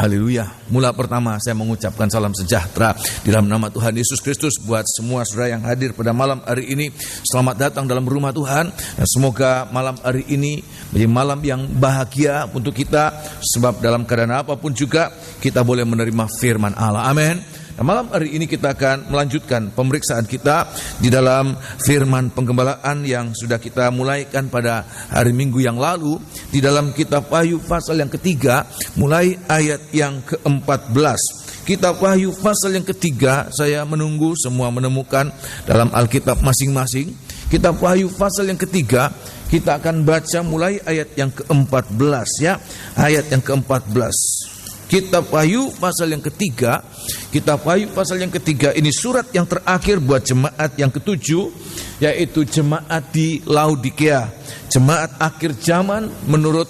Haleluya. Mula pertama saya mengucapkan salam sejahtera di dalam nama Tuhan Yesus Kristus buat semua saudara yang hadir pada malam hari ini. Selamat datang dalam rumah Tuhan, dan semoga malam hari ini menjadi malam yang bahagia untuk kita, sebab dalam keadaan apapun juga kita boleh menerima firman Allah. Amin. Nah, malam hari ini kita akan melanjutkan pemeriksaan kita di dalam firman penggembalaan yang sudah kita mulaikan pada hari Minggu yang lalu di dalam kitab Wahyu pasal yang ketiga, mulai ayat yang ke-14. Kitab Wahyu pasal yang ketiga, saya menunggu semua menemukan dalam Alkitab masing-masing. Kitab Wahyu pasal yang ketiga, kita akan baca mulai ayat yang ke-14 ya, ayat yang ke-14. Kitab Wahyu pasal yang ketiga, Kitab Wahyu pasal yang ketiga ini surat yang terakhir buat jemaat yang ketujuh, yaitu jemaat di Laodikia, jemaat akhir zaman menurut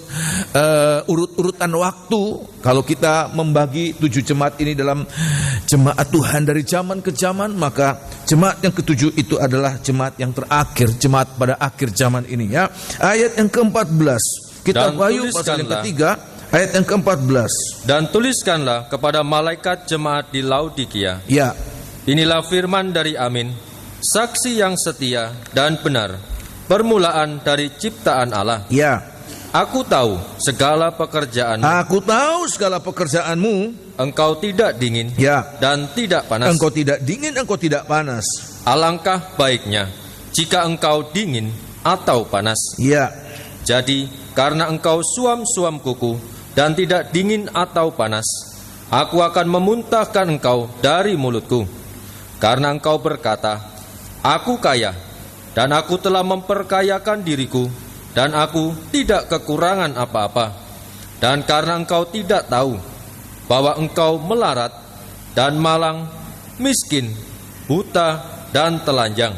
urut-urutan waktu. Kalau kita membagi 7 jemaat ini dalam jemaat Tuhan dari zaman ke zaman, maka jemaat yang ketujuh itu adalah jemaat yang terakhir, jemaat pada akhir zaman ini ya. Ayat yang ke-14, Kitab Wahyu pasal yang ketiga, ayat yang ke-14. Dan tuliskanlah kepada malaikat jemaat di Laodikia. Ya. Inilah firman dari Amin, saksi yang setia dan benar, permulaan dari ciptaan Allah. Ya. Aku tahu segala pekerjaanmu. Aku tahu segala pekerjaanmu. Engkau tidak dingin, ya, dan tidak panas. Engkau tidak dingin, engkau tidak panas. Alangkah baiknya jika engkau dingin atau panas. Ya. Jadi karena engkau suam-suam kuku dan tidak dingin atau panas, aku akan memuntahkan engkau dari mulutku. Karena engkau berkata, aku kaya, dan aku telah memperkayakan diriku, dan aku tidak kekurangan apa-apa. Dan karena engkau tidak tahu bahwa engkau melarat dan malang, miskin, buta, dan telanjang,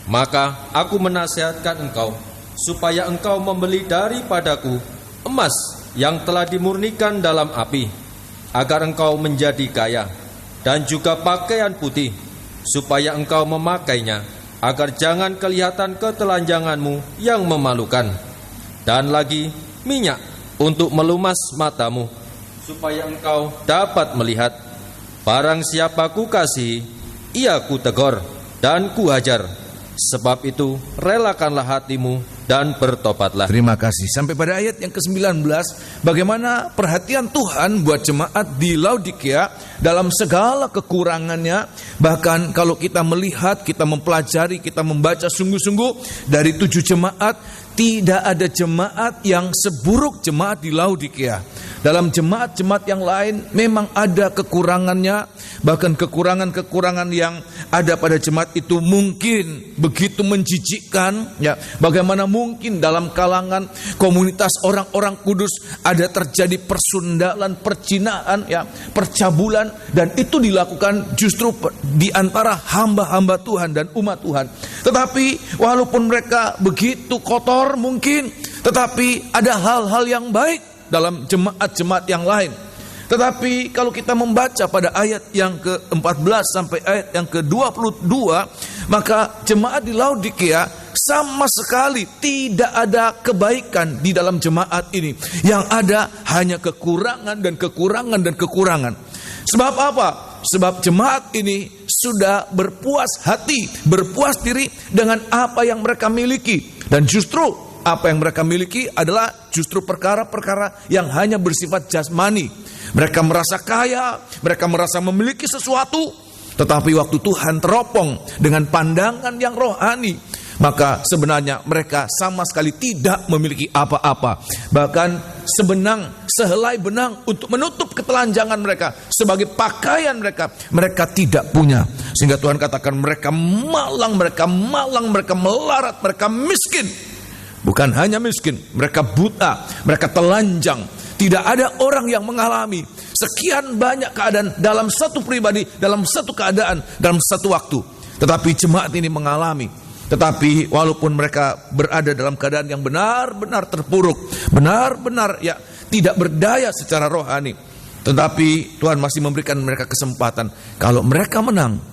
maka aku menasihatkan engkau supaya engkau membeli daripadaku emas yang telah dimurnikan dalam api, agar engkau menjadi kaya, dan juga pakaian putih, supaya engkau memakainya, agar jangan kelihatan ketelanjanganmu yang memalukan. Dan lagi minyak untuk melumas matamu, supaya engkau dapat melihat. Barang siapa kukasihi, ia kutegur dan kuhajar. Sebab itu relakanlah hatimu dan bertobatlah. Terima kasih. Sampai pada ayat yang ke-19, bagaimana perhatian Tuhan buat jemaat di Laodikia dalam segala kekurangannya. Bahkan kalau kita melihat, kita mempelajari, kita membaca sungguh-sungguh dari 7 jemaat, tidak ada jemaat yang seburuk jemaat di Laodikia. Dalam jemaat-jemaat yang lain memang ada kekurangannya, bahkan kekurangan-kekurangan yang ada pada jemaat itu mungkin begitu menjijikkan ya. Bagaimana mungkin dalam kalangan komunitas orang-orang kudus ada terjadi persundalan, percinaan ya, percabulan, dan itu dilakukan justru di antara hamba-hamba Tuhan dan umat Tuhan. Tetapi walaupun mereka begitu kotor mungkin, tetapi ada hal-hal yang baik dalam jemaat-jemaat yang lain. Tetapi kalau kita membaca pada ayat yang ke-14 sampai ayat yang ke-22, maka jemaat di Laodikia sama sekali tidak ada kebaikan di dalam jemaat ini. Yang ada hanya kekurangan dan kekurangan dan kekurangan. Sebab apa? Sebab jemaat ini sudah berpuas hati, berpuas diri dengan apa yang mereka miliki. Dan justru apa yang mereka miliki adalah justru perkara-perkara yang hanya bersifat jasmani. Mereka merasa kaya, mereka merasa memiliki sesuatu, tetapi waktu Tuhan teropong dengan pandangan yang rohani, maka sebenarnya mereka sama sekali tidak memiliki apa-apa. Bahkan sehelai benang untuk menutup ketelanjangan mereka sebagai pakaian mereka, mereka tidak punya. Sehingga Tuhan katakan mereka malang, mereka melarat, mereka miskin. Bukan hanya miskin, mereka buta, mereka telanjang. Tidak ada orang yang mengalami sekian banyak keadaan dalam satu pribadi, dalam satu keadaan, dalam satu waktu. Tetapi jemaat ini mengalami. Tetapi walaupun mereka berada dalam keadaan yang benar-benar terpuruk, benar-benar ya tidak berdaya secara rohani, tetapi Tuhan masih memberikan mereka kesempatan. Kalau mereka menang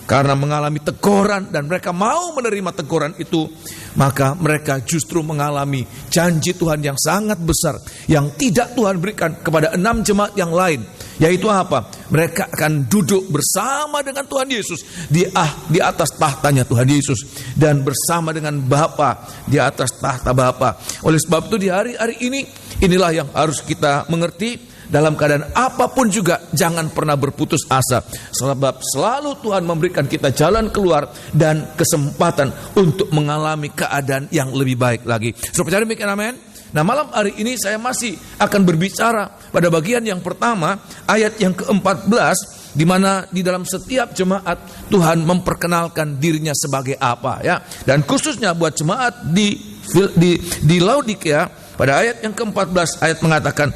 karena mengalami teguran dan mereka mau menerima teguran itu, maka mereka justru mengalami janji Tuhan yang sangat besar yang tidak Tuhan berikan kepada 6 jemaat yang lain. Yaitu apa? Mereka akan duduk bersama dengan Tuhan Yesus di atas tahtanya Tuhan Yesus, dan bersama dengan Bapa di atas tahta Bapa. Oleh sebab itu di hari-hari ini, inilah yang harus kita mengerti. Dalam keadaan apapun juga jangan pernah berputus asa, sebab selalu Tuhan memberikan kita jalan keluar dan kesempatan untuk mengalami keadaan yang lebih baik lagi. Saudara demikian, amin. Nah, malam hari ini saya masih akan berbicara pada bagian yang pertama, ayat yang ke-14, di mana di dalam setiap jemaat Tuhan memperkenalkan dirinya sebagai apa, ya. Dan khususnya buat jemaat di Laodikia, pada ayat yang ke-14 ayat mengatakan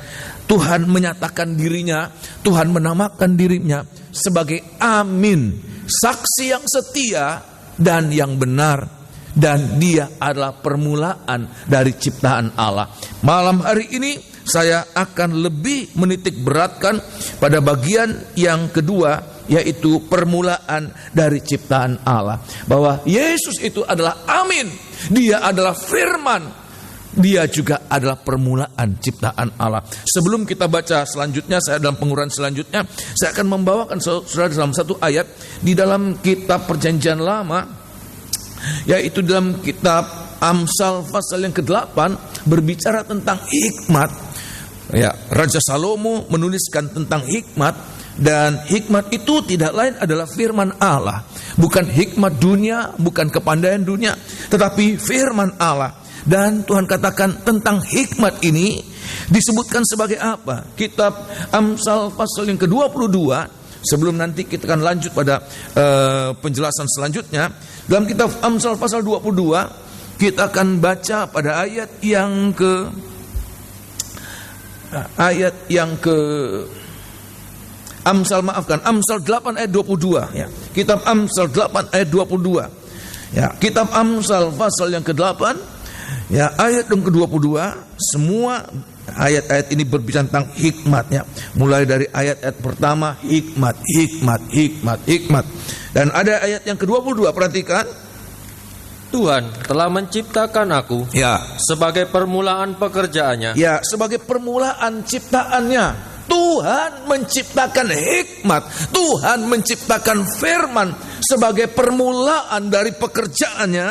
Tuhan menyatakan dirinya, Tuhan menamakan dirinya sebagai Amin, saksi yang setia dan yang benar, dan Dia adalah permulaan dari ciptaan Allah. Malam hari ini saya akan lebih menitik beratkan pada bagian yang kedua, yaitu permulaan dari ciptaan Allah. Bahwa Yesus itu adalah Amin, Dia adalah firman, Dia juga adalah permulaan ciptaan Allah. Sebelum kita baca selanjutnya, saya dalam pengurahan selanjutnya, saya akan membawakan saudara dalam satu ayat di dalam kitab Perjanjian Lama, yaitu dalam kitab Amsal pasal yang ke-8, berbicara tentang hikmat. Ya, Raja Salomo menuliskan tentang hikmat, dan hikmat itu tidak lain adalah firman Allah. Bukan hikmat dunia, bukan kepandaian dunia, tetapi firman Allah. Dan Tuhan katakan tentang hikmat ini disebutkan sebagai apa? Kitab Amsal pasal yang ke-22. Sebelum nanti kita akan lanjut pada penjelasan selanjutnya, dalam kitab Amsal pasal 22 kita akan baca pada ayat yang Amsal 8 ayat 22, ya. Kitab Amsal 8 ayat 22. Ya, kitab Amsal pasal yang ke-8, ya, ayat yang ke-22, semua ayat-ayat ini berbicara tentang hikmatnya. Mulai dari ayat-ayat pertama, hikmat. Dan ada ayat yang ke-22, perhatikan. Tuhan telah menciptakan aku, ya, sebagai permulaan pekerjaannya. Ya, sebagai permulaan ciptaannya. Tuhan menciptakan hikmat, Tuhan menciptakan firman sebagai permulaan dari pekerjaannya,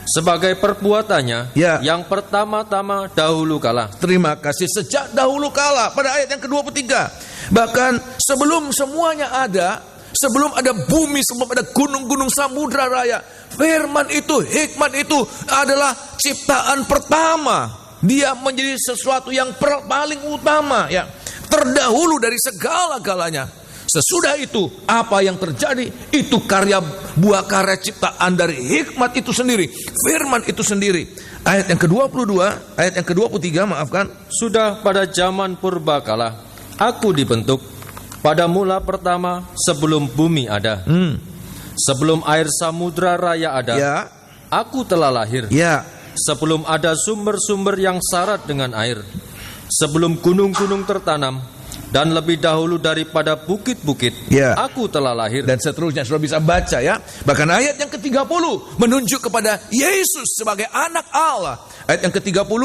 sebagai perbuatannya, ya, yang pertama-tama dahulu kala. Terima kasih. Sejak dahulu kala, pada ayat yang ke-23. Bahkan sebelum semuanya ada, sebelum ada bumi, sebelum ada gunung-gunung samudra raya, firman itu, hikmat itu adalah ciptaan pertama. Dia menjadi sesuatu yang paling utama, ya, terdahulu dari segala-galanya. Sesudah itu, apa yang terjadi? Itu buah karya ciptaan dari hikmat itu sendiri, firman itu sendiri. Ayat yang ke-22, ayat yang ke-23, maafkan. Sudah pada zaman purbakala aku dibentuk, pada mula pertama sebelum bumi ada. Sebelum air samudra raya ada, ya, aku telah lahir. Ya. Sebelum ada sumber-sumber yang syarat dengan air, sebelum gunung-gunung tertanam, dan lebih dahulu daripada bukit-bukit, ya, aku telah lahir. Dan seterusnya, sudah bisa baca, ya. Bahkan ayat yang ke-30 menunjuk kepada Yesus sebagai anak Allah. Ayat yang ke-30,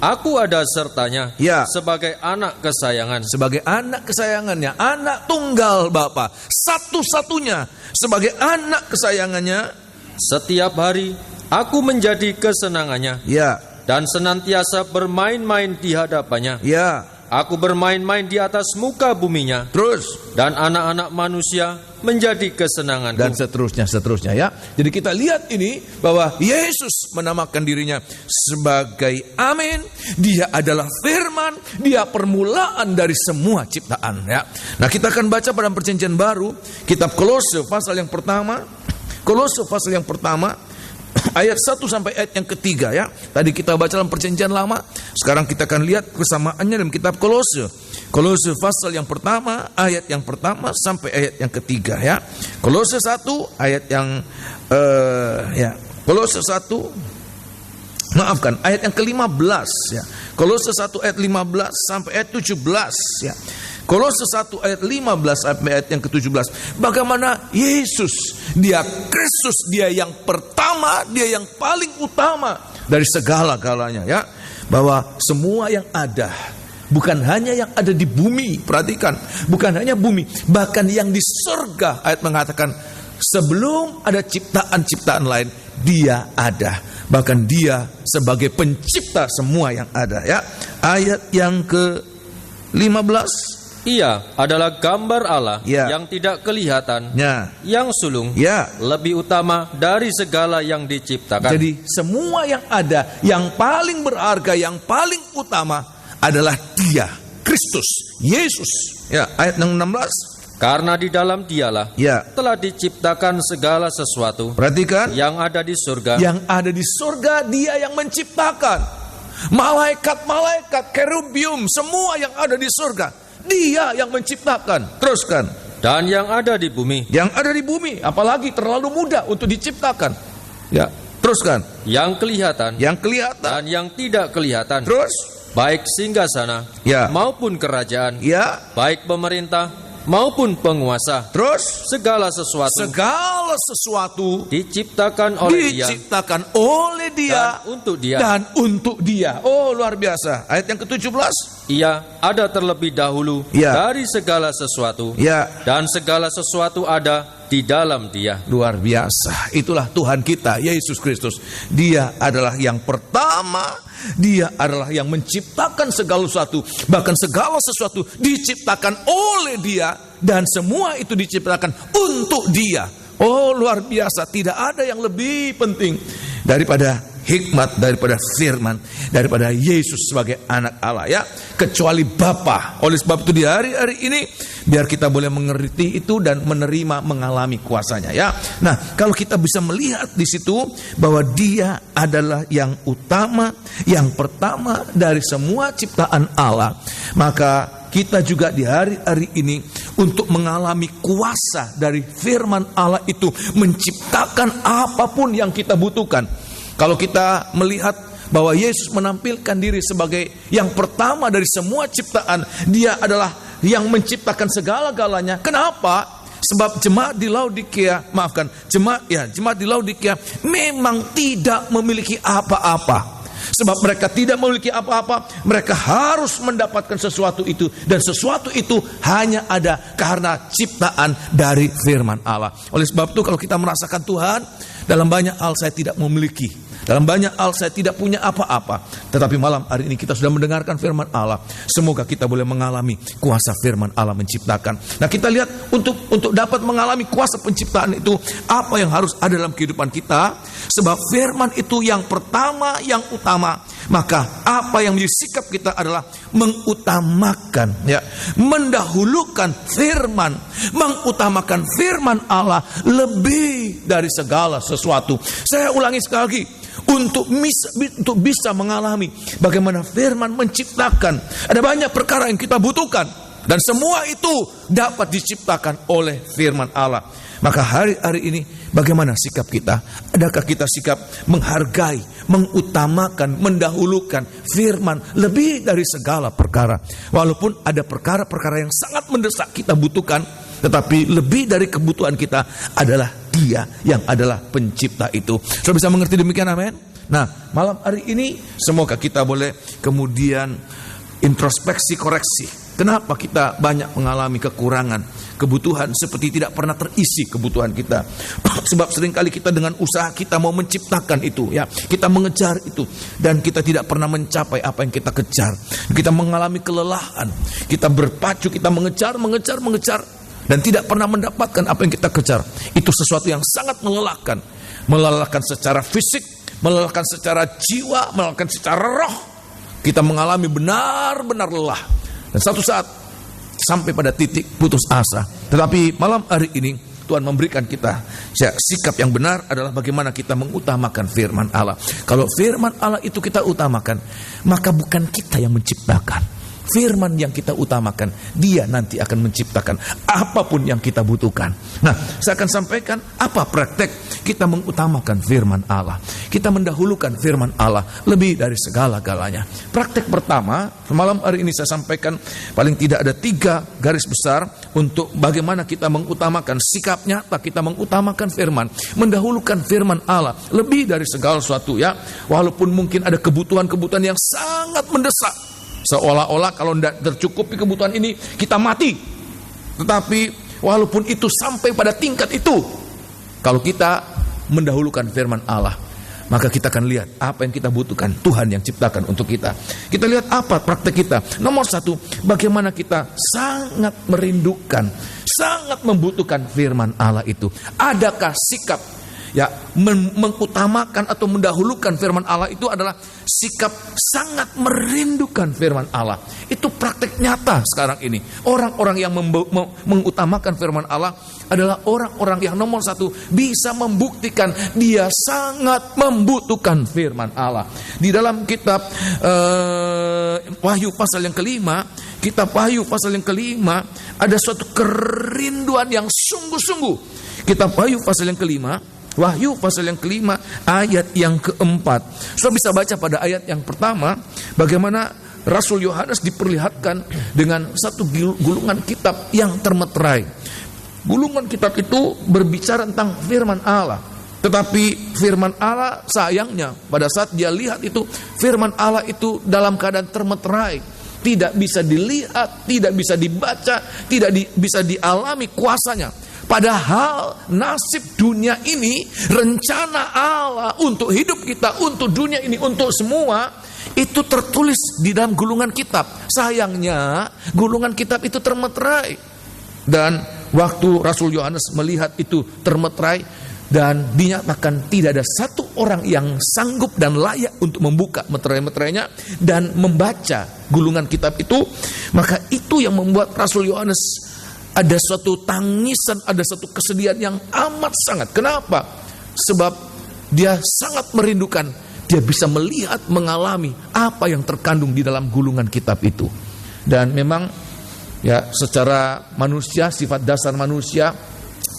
aku ada sertanya, ya, sebagai anak kesayangan. Sebagai anak kesayangannya, anak tunggal Bapa, satu-satunya, sebagai anak kesayangannya. Setiap hari aku menjadi kesenangannya, ya, dan senantiasa bermain-main di hadapannya. Ya. Aku bermain-main di atas muka buminya. Terus, dan anak-anak manusia menjadi kesenanganku. Dan seterusnya, ya. Jadi kita lihat ini bahwa Yesus menamakan dirinya sebagai Amin. Dia adalah firman, Dia permulaan dari semua ciptaan, ya. Nah, kita akan baca pada Perjanjian Baru, kitab Kolose pasal yang pertama. Kolose pasal yang pertama, ayat 1 sampai ayat yang ketiga, ya. Tadi kita baca dalam Perjanjian Lama, sekarang kita akan lihat kesamaannya dalam kitab Kolose. Kolose pasal yang pertama, ayat yang pertama sampai ayat yang ketiga, ya. Kolose 1 ayat yang Kolose 1, maafkan, ayat yang ke-15, ya. Kolose 1 ayat 15 sampai ayat 17, ya. Kolose 1 ayat 15 sampai ayat yang ke-17. Bagaimana Yesus, dia Kristus, dia yang pertama, dia yang paling utama dari segala-galanya, ya. Bahwa semua yang ada, bukan hanya yang ada di bumi, perhatikan, bukan hanya bumi, bahkan yang di surga, ayat mengatakan sebelum ada ciptaan-ciptaan lain, dia ada. Bahkan dia sebagai pencipta semua yang ada, ya. Ayat yang ke-15. Ia adalah gambar Allah yang tidak kelihatan, yang sulung, lebih utama dari segala yang diciptakan. Jadi semua yang ada, yang paling berharga, yang paling utama adalah dia, Kristus, Yesus. Ya, ayat yang 16. Karena di dalam dialah telah diciptakan segala sesuatu. Perhatikan, yang ada di surga. Yang ada di surga dia yang menciptakan. Malaikat-malaikat, kerubium, semua yang ada di surga, dia yang menciptakan. Teruskan. Dan yang ada di bumi. Yang ada di bumi, apalagi terlalu mudah untuk diciptakan. Ya, teruskan. Yang kelihatan. Yang kelihatan. Dan yang tidak kelihatan. Terus. Baik singgasana maupun kerajaan. Baik pemerintah maupun penguasa. Terus segala sesuatu diciptakan oleh dia dan untuk dia. Oh, luar biasa. Ayat yang ke-17. Ia ada terlebih dahulu dari segala sesuatu, dan segala sesuatu ada di dalam dia. Luar biasa. Itulah Tuhan kita, Yesus Kristus. Dia adalah yang pertama. Dia adalah yang menciptakan segala sesuatu. Bahkan segala sesuatu diciptakan oleh dia, dan semua itu diciptakan untuk dia. Oh, luar biasa. Tidak ada yang lebih penting daripada hikmat, daripada firman, daripada Yesus sebagai anak Allah, ya, kecuali Bapa. Oleh sebab itu di hari-hari ini biar kita boleh mengerti itu dan menerima, mengalami kuasanya, ya. Nah, kalau kita bisa melihat di situ bahwa dia adalah yang utama, yang pertama dari semua ciptaan Allah, maka kita juga di hari-hari ini untuk mengalami kuasa dari firman Allah itu menciptakan apapun yang kita butuhkan. Kalau kita melihat bahwa Yesus menampilkan diri sebagai yang pertama dari semua ciptaan, dia adalah yang menciptakan segala-galanya. Kenapa? Sebab jemaat di Laodikia, jemaat di Laodikia memang tidak memiliki apa-apa. Sebab mereka tidak memiliki apa-apa, mereka harus mendapatkan sesuatu itu, dan sesuatu itu hanya ada karena ciptaan dari firman Allah. Oleh sebab itu kalau kita merasakan Tuhan, dalam banyak hal saya tidak memiliki, dalam banyak hal saya tidak punya apa-apa, tetapi malam hari ini kita sudah mendengarkan firman Allah. Semoga kita boleh mengalami kuasa firman Allah menciptakan. Nah, kita lihat untuk dapat mengalami kuasa penciptaan itu, apa yang harus ada dalam kehidupan kita. Sebab firman itu yang pertama, yang utama. Maka apa yang menjadi sikap kita adalah mengutamakan, ya, mendahulukan firman, mengutamakan firman Allah lebih dari segala sesuatu. Saya ulangi sekali lagi, untuk bisa mengalami bagaimana firman menciptakan, ada banyak perkara yang kita butuhkan, dan semua itu dapat diciptakan oleh firman Allah. Maka hari-hari ini bagaimana sikap kita? Adakah kita sikap menghargai, mengutamakan, mendahulukan firman lebih dari segala perkara? Walaupun ada perkara-perkara yang sangat mendesak kita butuhkan, tetapi lebih dari kebutuhan kita adalah Dia yang adalah pencipta itu. Sudah bisa mengerti demikian, amin? Nah, malam hari ini semoga kita boleh kemudian introspeksi, koreksi. Kenapa kita banyak mengalami kekurangan, kebutuhan seperti tidak pernah terisi kebutuhan kita? Sebab seringkali kita dengan usaha kita mau menciptakan itu, ya, kita mengejar itu, dan kita tidak pernah mencapai apa yang kita kejar. Kita mengalami kelelahan, kita berpacu, kita mengejar, dan tidak pernah mendapatkan apa yang kita kejar. Itu sesuatu yang sangat melelahkan. Melelahkan secara fisik, melelahkan secara jiwa, melelahkan secara roh. Kita mengalami benar-benar lelah. Dan satu saat sampai pada titik putus asa. Tetapi malam hari ini Tuhan memberikan kita sikap yang benar adalah bagaimana kita mengutamakan firman Allah. Kalau firman Allah itu kita utamakan, maka bukan kita yang menciptakan, firman yang kita utamakan, Dia nanti akan menciptakan apapun yang kita butuhkan. Nah, saya akan sampaikan apa praktek kita mengutamakan firman Allah. Kita mendahulukan firman Allah lebih dari segala-galanya. Praktek pertama, malam hari ini saya sampaikan paling tidak ada 3 garis besar untuk bagaimana kita mengutamakan sikap nyata, kita mengutamakan firman, mendahulukan firman Allah lebih dari segala sesuatu, ya. Walaupun mungkin ada kebutuhan-kebutuhan yang sangat mendesak, seolah-olah kalau tidak tercukupi kebutuhan ini kita mati. Tetapi walaupun itu sampai pada tingkat itu, kalau kita mendahulukan firman Allah, maka kita akan lihat apa yang kita butuhkan, Tuhan yang ciptakan untuk kita. Kita lihat apa praktek kita. Nomor 1, bagaimana kita sangat merindukan, sangat membutuhkan firman Allah itu. Adakah sikap mengutamakan atau mendahulukan firman Allah itu adalah sikap sangat merindukan firman Allah. Itu praktek nyata sekarang ini. Orang-orang yang mengutamakan firman Allah adalah orang-orang yang nomor 1 bisa membuktikan dia sangat membutuhkan firman Allah. Di dalam kitab Wahyu pasal yang kelima, kitab Wahyu pasal yang kelima, ada suatu kerinduan yang sungguh-sungguh. Kitab Wahyu pasal yang kelima, Wahyu pasal yang kelima ayat yang keempat. Saudara bisa baca pada ayat yang pertama bagaimana Rasul Yohanes diperlihatkan dengan satu gulungan kitab yang termeterai. Gulungan kitab itu berbicara tentang firman Allah. Tetapi firman Allah sayangnya pada saat dia lihat itu, firman Allah itu dalam keadaan termeterai, tidak bisa dilihat, tidak bisa dibaca, tidak bisa dialami kuasanya. Padahal nasib dunia ini, rencana Allah untuk hidup kita, untuk dunia ini, untuk semua, itu tertulis di dalam gulungan kitab. Sayangnya gulungan kitab itu termeterai. Dan waktu Rasul Yohanes melihat itu termeterai dan dinyatakan tidak ada satu orang yang sanggup dan layak untuk membuka meterai-meterainya dan membaca gulungan kitab itu, maka itu yang membuat Rasul Yohanes ada suatu tangisan, ada satu kesedihan yang amat sangat. Kenapa? Sebab dia sangat merindukan, dia bisa melihat, mengalami apa yang terkandung di dalam gulungan kitab itu. Dan memang ya secara manusia, sifat dasar manusia,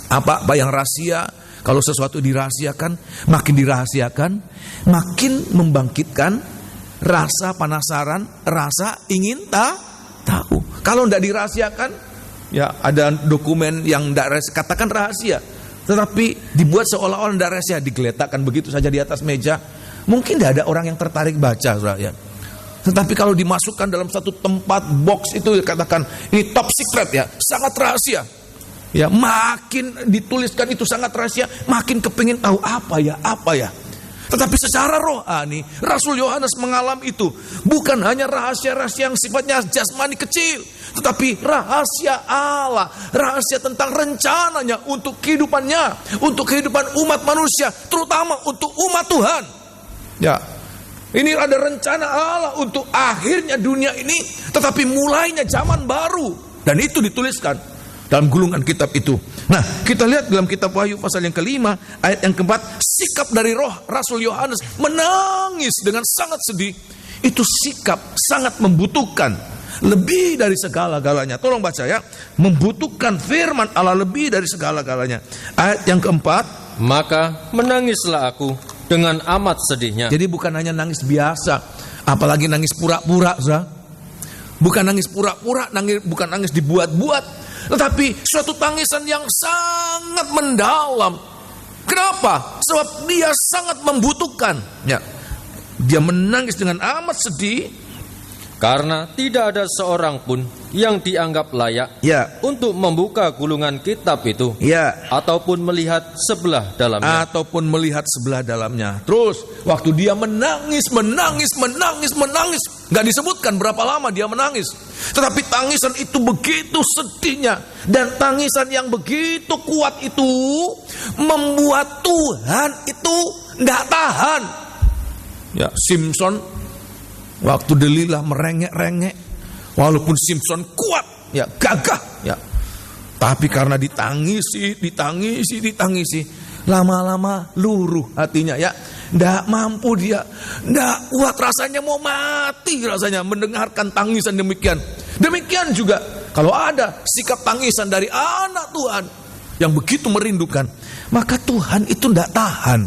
apa yang rahasia, kalau sesuatu dirahasiakan, makin membangkitkan rasa penasaran, rasa ingin tahu. Kalau tidak dirahasiakan, ya ada dokumen yang tidak katakan rahasia, tetapi dibuat seolah-olah tidak rahasia, digeletakkan begitu saja di atas meja, mungkin tidak ada orang yang tertarik baca, ya. Tetapi kalau dimasukkan dalam satu tempat box itu dikatakan ini top secret, ya, sangat rahasia, ya, makin dituliskan itu sangat rahasia, makin kepingin tahu apa ya. Tetapi secara rohani Rasul Yohanes mengalami itu bukan hanya rahasia-rahasia yang sifatnya jasmani kecil, tetapi rahasia Allah, rahasia tentang rencananya untuk kehidupannya, untuk kehidupan umat manusia, terutama untuk umat Tuhan. Ya, ini ada rencana Allah untuk akhirnya dunia ini, tetapi mulainya zaman baru, dan itu dituliskan dalam gulungan kitab itu. Nah, kita lihat dalam kitab Wahyu pasal yang kelima ayat yang keempat, sikap dari roh Rasul Yohanes menangis dengan sangat sedih. Itu sikap sangat membutuhkan lebih dari segala-galanya. Tolong baca ya, membutuhkan firman Allah lebih dari segala-galanya. Ayat yang keempat, maka menangislah aku dengan amat sedihnya. Jadi bukan hanya nangis biasa, apalagi nangis pura-pura, bukan nangis pura-pura, bukan nangis dibuat-buat, tetapi suatu tangisan yang sangat mendalam. Kenapa? Sebab dia sangat membutuhkan. Ya, dia menangis dengan amat sedih karena tidak ada seorang pun yang dianggap layak untuk membuka gulungan kitab itu, ataupun melihat sebelah dalamnya. Terus waktu dia menangis, gak disebutkan berapa lama dia menangis, tetapi tangisan itu begitu sedihnya, dan tangisan yang begitu kuat itu membuat Tuhan itu gak tahan. Ya, Simpson waktu Delilah merengek-rengek, walaupun Simpson kuat, ya, gagah, ya, tapi karena ditangisi, lama-lama luruh hatinya, ya. Tidak mampu dia, tidak kuat rasanya, mau mati rasanya mendengarkan tangisan demikian. Demikian juga kalau ada sikap tangisan dari anak Tuhan yang begitu merindukan, maka Tuhan itu tidak tahan.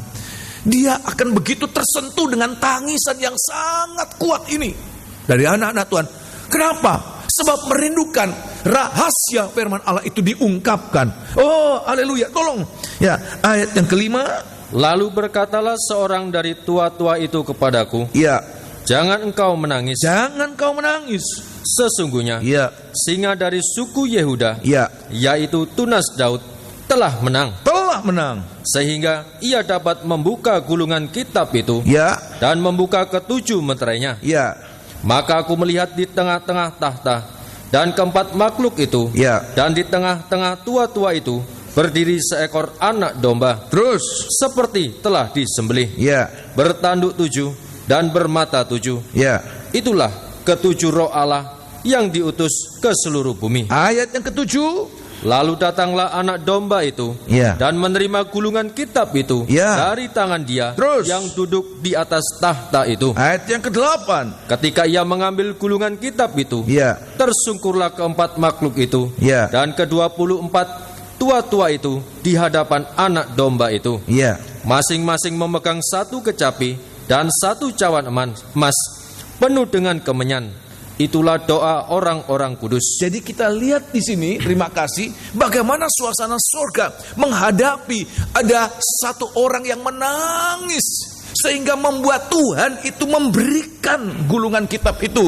Dia akan begitu tersentuh dengan tangisan yang sangat kuat ini dari anak-anak Tuhan. Kenapa? Sebab merindukan rahasia firman Allah itu diungkapkan. Oh, haleluya. Tolong ya, ayat yang kelima. Lalu berkatalah seorang dari tua-tua itu kepadaku, Ya, jangan engkau menangis. jangan kau menangis. Sesungguhnya Ya, singa dari suku Yehuda, ya, yaitu tunas Daud, telah menang, telah menang. sehingga ia dapat membuka gulungan kitab itu Ya, dan membuka ketujuh meterainya. ya, Maka aku melihat di tengah-tengah tahta dan keempat makhluk itu, ya. dan di tengah-tengah tua-tua itu berdiri seekor anak domba, Terus, seperti telah disembelih, ya, bertanduk 7 dan bermata 7. ya. Itulah ketujuh roh Allah yang diutus ke seluruh bumi. Ayat yang ketujuh. Lalu datanglah anak domba itu, Ya. dan menerima gulungan kitab itu Ya. dari tangan dia Terus. yang duduk di atas tahta itu. Ayat yang kedelapan. Ketika ia mengambil gulungan kitab itu, Ya, tersungkurlah keempat makhluk itu, ya, dan ke-24 tua-tua itu di hadapan anak domba itu, ya. masing-masing memegang satu kecapi dan satu cawan emas penuh dengan kemenyan. Itulah doa orang-orang kudus. Jadi kita lihat di sini, terima kasih, bagaimana suasana surga menghadapi ada satu orang yang menangis sehingga membuat Tuhan itu memberikan gulungan kitab itu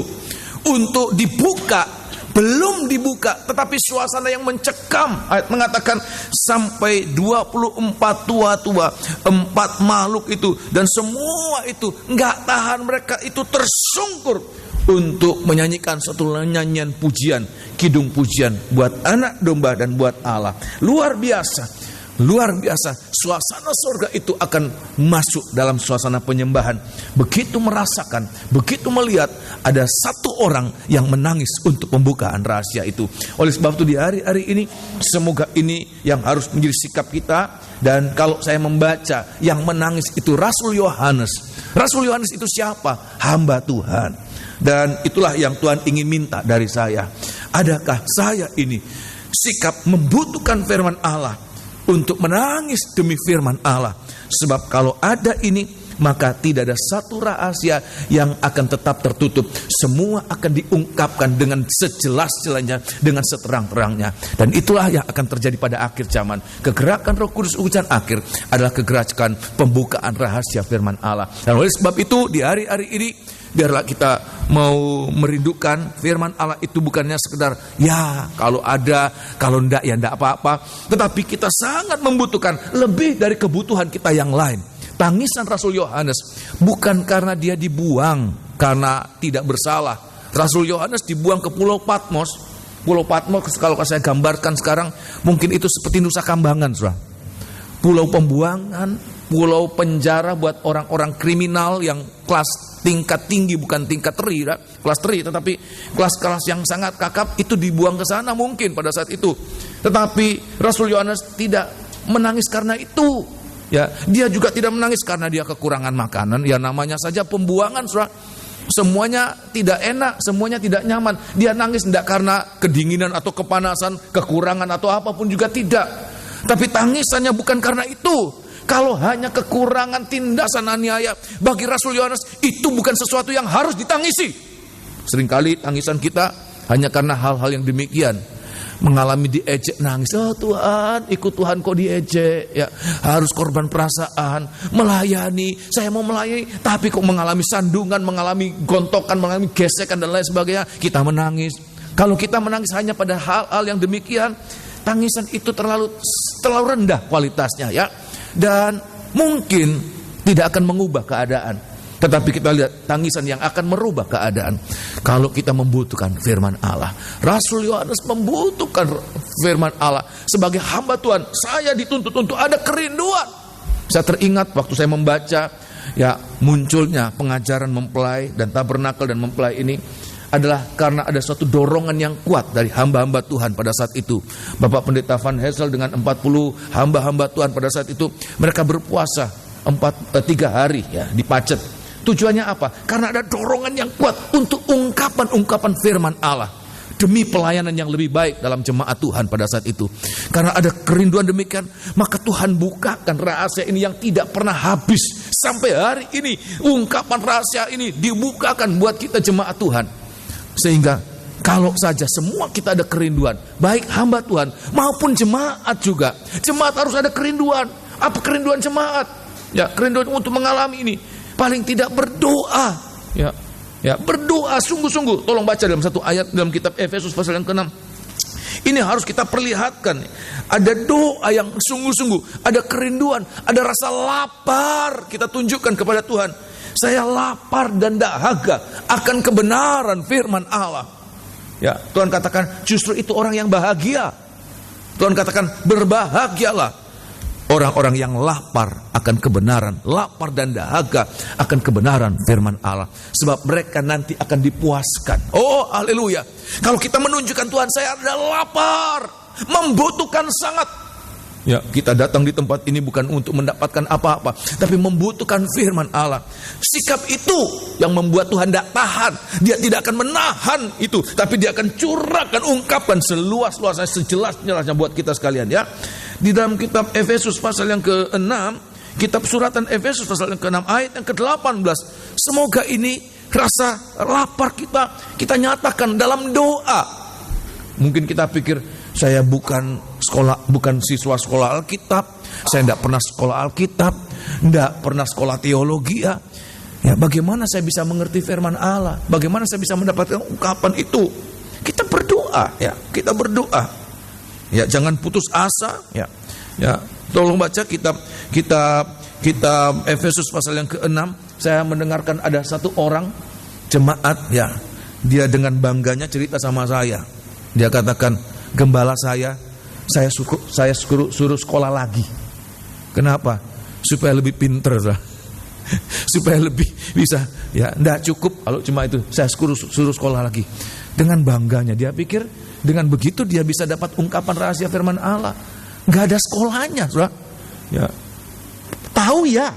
untuk dibuka. Belum dibuka, tetapi suasana yang mencekam. Ayat mengatakan sampai 24 tua-tua, 4 makhluk itu, dan semua itu nggak tahan, mereka itu tersungkur untuk menyanyikan satu nyanyian pujian, kidung pujian buat anak domba dan buat Allah. Luar biasa. Luar biasa, suasana surga itu akan masuk dalam suasana penyembahan. Begitu merasakan, begitu melihat ada satu orang yang menangis untuk pembukaan rahasia itu. Oleh sebab itu di hari-hari ini, semoga ini yang harus menjadi sikap kita. Dan kalau saya membaca yang menangis itu Rasul Yohanes. Rasul Yohanes itu siapa? Hamba Tuhan. Dan itulah yang Tuhan ingin minta dari saya. Adakah saya ini sikap membutuhkan firman Allah untuk menangis demi firman Allah? Sebab kalau ada ini, maka tidak ada satu rahasia yang akan tetap tertutup. Semua akan diungkapkan dengan sejelas-jelasnya, dengan seterang-terangnya. Dan itulah yang akan terjadi pada akhir zaman. Kegerakan Roh Kudus ujian akhir adalah kegerakan pembukaan rahasia firman Allah. Dan oleh sebab itu di hari-hari ini, biarlah kita mau merindukan firman Allah itu bukannya sekedar ya kalau ada, kalau enggak ya enggak apa-apa. Tetapi kita sangat membutuhkan lebih dari kebutuhan kita yang lain. Tangisan Rasul Yohanes bukan karena dia dibuang karena tidak bersalah. Rasul Yohanes dibuang ke Pulau Patmos. Pulau Patmos kalau saya gambarkan sekarang mungkin itu seperti Nusa Kambangan, saudara. Pulau pembuangan, pulau penjara buat orang-orang kriminal yang kelas tingkat tinggi, bukan tingkat teri, kelas teri, tetapi kelas-kelas yang sangat kakap itu dibuang ke sana mungkin pada saat itu. Tetapi Rasul Yohanes tidak menangis karena itu. Ya, dia juga tidak menangis karena dia kekurangan makanan. Ya namanya saja pembuangan, saudara. Semuanya tidak enak, semuanya tidak nyaman. Dia nangis tidak karena kedinginan atau kepanasan, kekurangan atau apapun juga tidak. Tapi tangisannya bukan karena itu. Kalau hanya kekurangan, tindasan aniaya, bagi Rasul Yohanes itu bukan sesuatu yang harus ditangisi. Seringkali tangisan kita hanya karena hal-hal yang demikian. Mengalami diejek, nangis. Oh Tuhan, ikut Tuhan kok diejek ya. Harus korban perasaan, melayani, saya mau melayani, tapi kok mengalami sandungan, mengalami gontokan, mengalami gesekan dan lain sebagainya. Kita menangis. Kalau kita menangis hanya pada hal-hal yang demikian, tangisan itu terlalu rendah kualitasnya ya. Dan mungkin tidak akan mengubah keadaan. Tetapi kita lihat tangisan yang akan merubah keadaan kalau kita membutuhkan firman Allah. Rasul Yohanes membutuhkan firman Allah. Sebagai hamba Tuhan, saya dituntut untuk ada kerinduan. Saya teringat waktu saya membaca ya munculnya pengajaran mempelai dan tabernakel dan mempelai ini adalah karena ada suatu dorongan yang kuat dari hamba-hamba Tuhan pada saat itu. Bapak Pendeta Van Hessel dengan 40 hamba-hamba Tuhan pada saat itu, mereka berpuasa 3 hari ya dipacet. Tujuannya apa? Karena ada dorongan yang kuat untuk ungkapan-ungkapan firman Allah demi pelayanan yang lebih baik dalam jemaat Tuhan pada saat itu. Karena ada kerinduan demikian, maka Tuhan bukakan rahasia ini yang tidak pernah habis. Sampai hari ini ungkapan rahasia ini dibukakan buat kita jemaat Tuhan. Sehingga kalau saja semua kita ada kerinduan, baik hamba Tuhan maupun jemaat juga. Jemaat harus ada kerinduan. Apa kerinduan jemaat? Ya, kerinduan untuk mengalami ini. Paling tidak berdoa. Ya, berdoa sungguh-sungguh. Tolong baca dalam satu ayat dalam kitab Efesus pasal yang ke-6. Ini harus kita perlihatkan. Ada doa yang sungguh-sungguh, ada kerinduan, ada rasa lapar. Kita tunjukkan kepada Tuhan, saya lapar dan dahaga akan kebenaran firman Allah. Ya, Tuhan katakan justru itu orang yang bahagia. Tuhan katakan berbahagialah orang-orang yang lapar akan kebenaran, lapar dan dahaga akan kebenaran firman Allah. Sebab mereka nanti akan dipuaskan. Oh, haleluya. Kalau kita menunjukkan Tuhan, saya ada lapar, membutuhkan sangat. Ya, kita datang di tempat ini bukan untuk mendapatkan apa-apa, tapi membutuhkan firman Allah. Sikap itu yang membuat Tuhan tidak tahan. Dia tidak akan menahan itu, tapi dia akan curahkan, ungkapkan seluas-luasnya, sejelas-jelasnya buat kita sekalian ya. Di dalam kitab Efesus pasal yang ke-6, kitab suratan Efesus pasal yang ke-6 ayat yang ke-18. Semoga ini rasa lapar kita nyatakan dalam doa. Mungkin kita pikir, saya bukan siswa sekolah Alkitab, saya tidak pernah sekolah Alkitab, tidak pernah sekolah teologi ya. Ya, bagaimana saya bisa mengerti firman Allah? Bagaimana saya bisa mendapatkan ungkapan itu? Kita berdoa ya, kita berdoa. Ya, jangan putus asa ya. Ya, tolong baca kitab Efesus pasal yang ke-6. Saya mendengarkan ada satu orang jemaat ya. Dia dengan bangganya cerita sama saya. Dia katakan, "Gembala saya suruh sekolah lagi." Kenapa? Supaya lebih pinter lah. Supaya lebih bisa ya, enggak cukup kalau cuma itu. Saya suruh sekolah lagi. Dengan bangganya dia pikir dengan begitu dia bisa dapat ungkapan rahasia firman Allah. Enggak ada sekolahnya, Saudara. Ya. Tahu ya,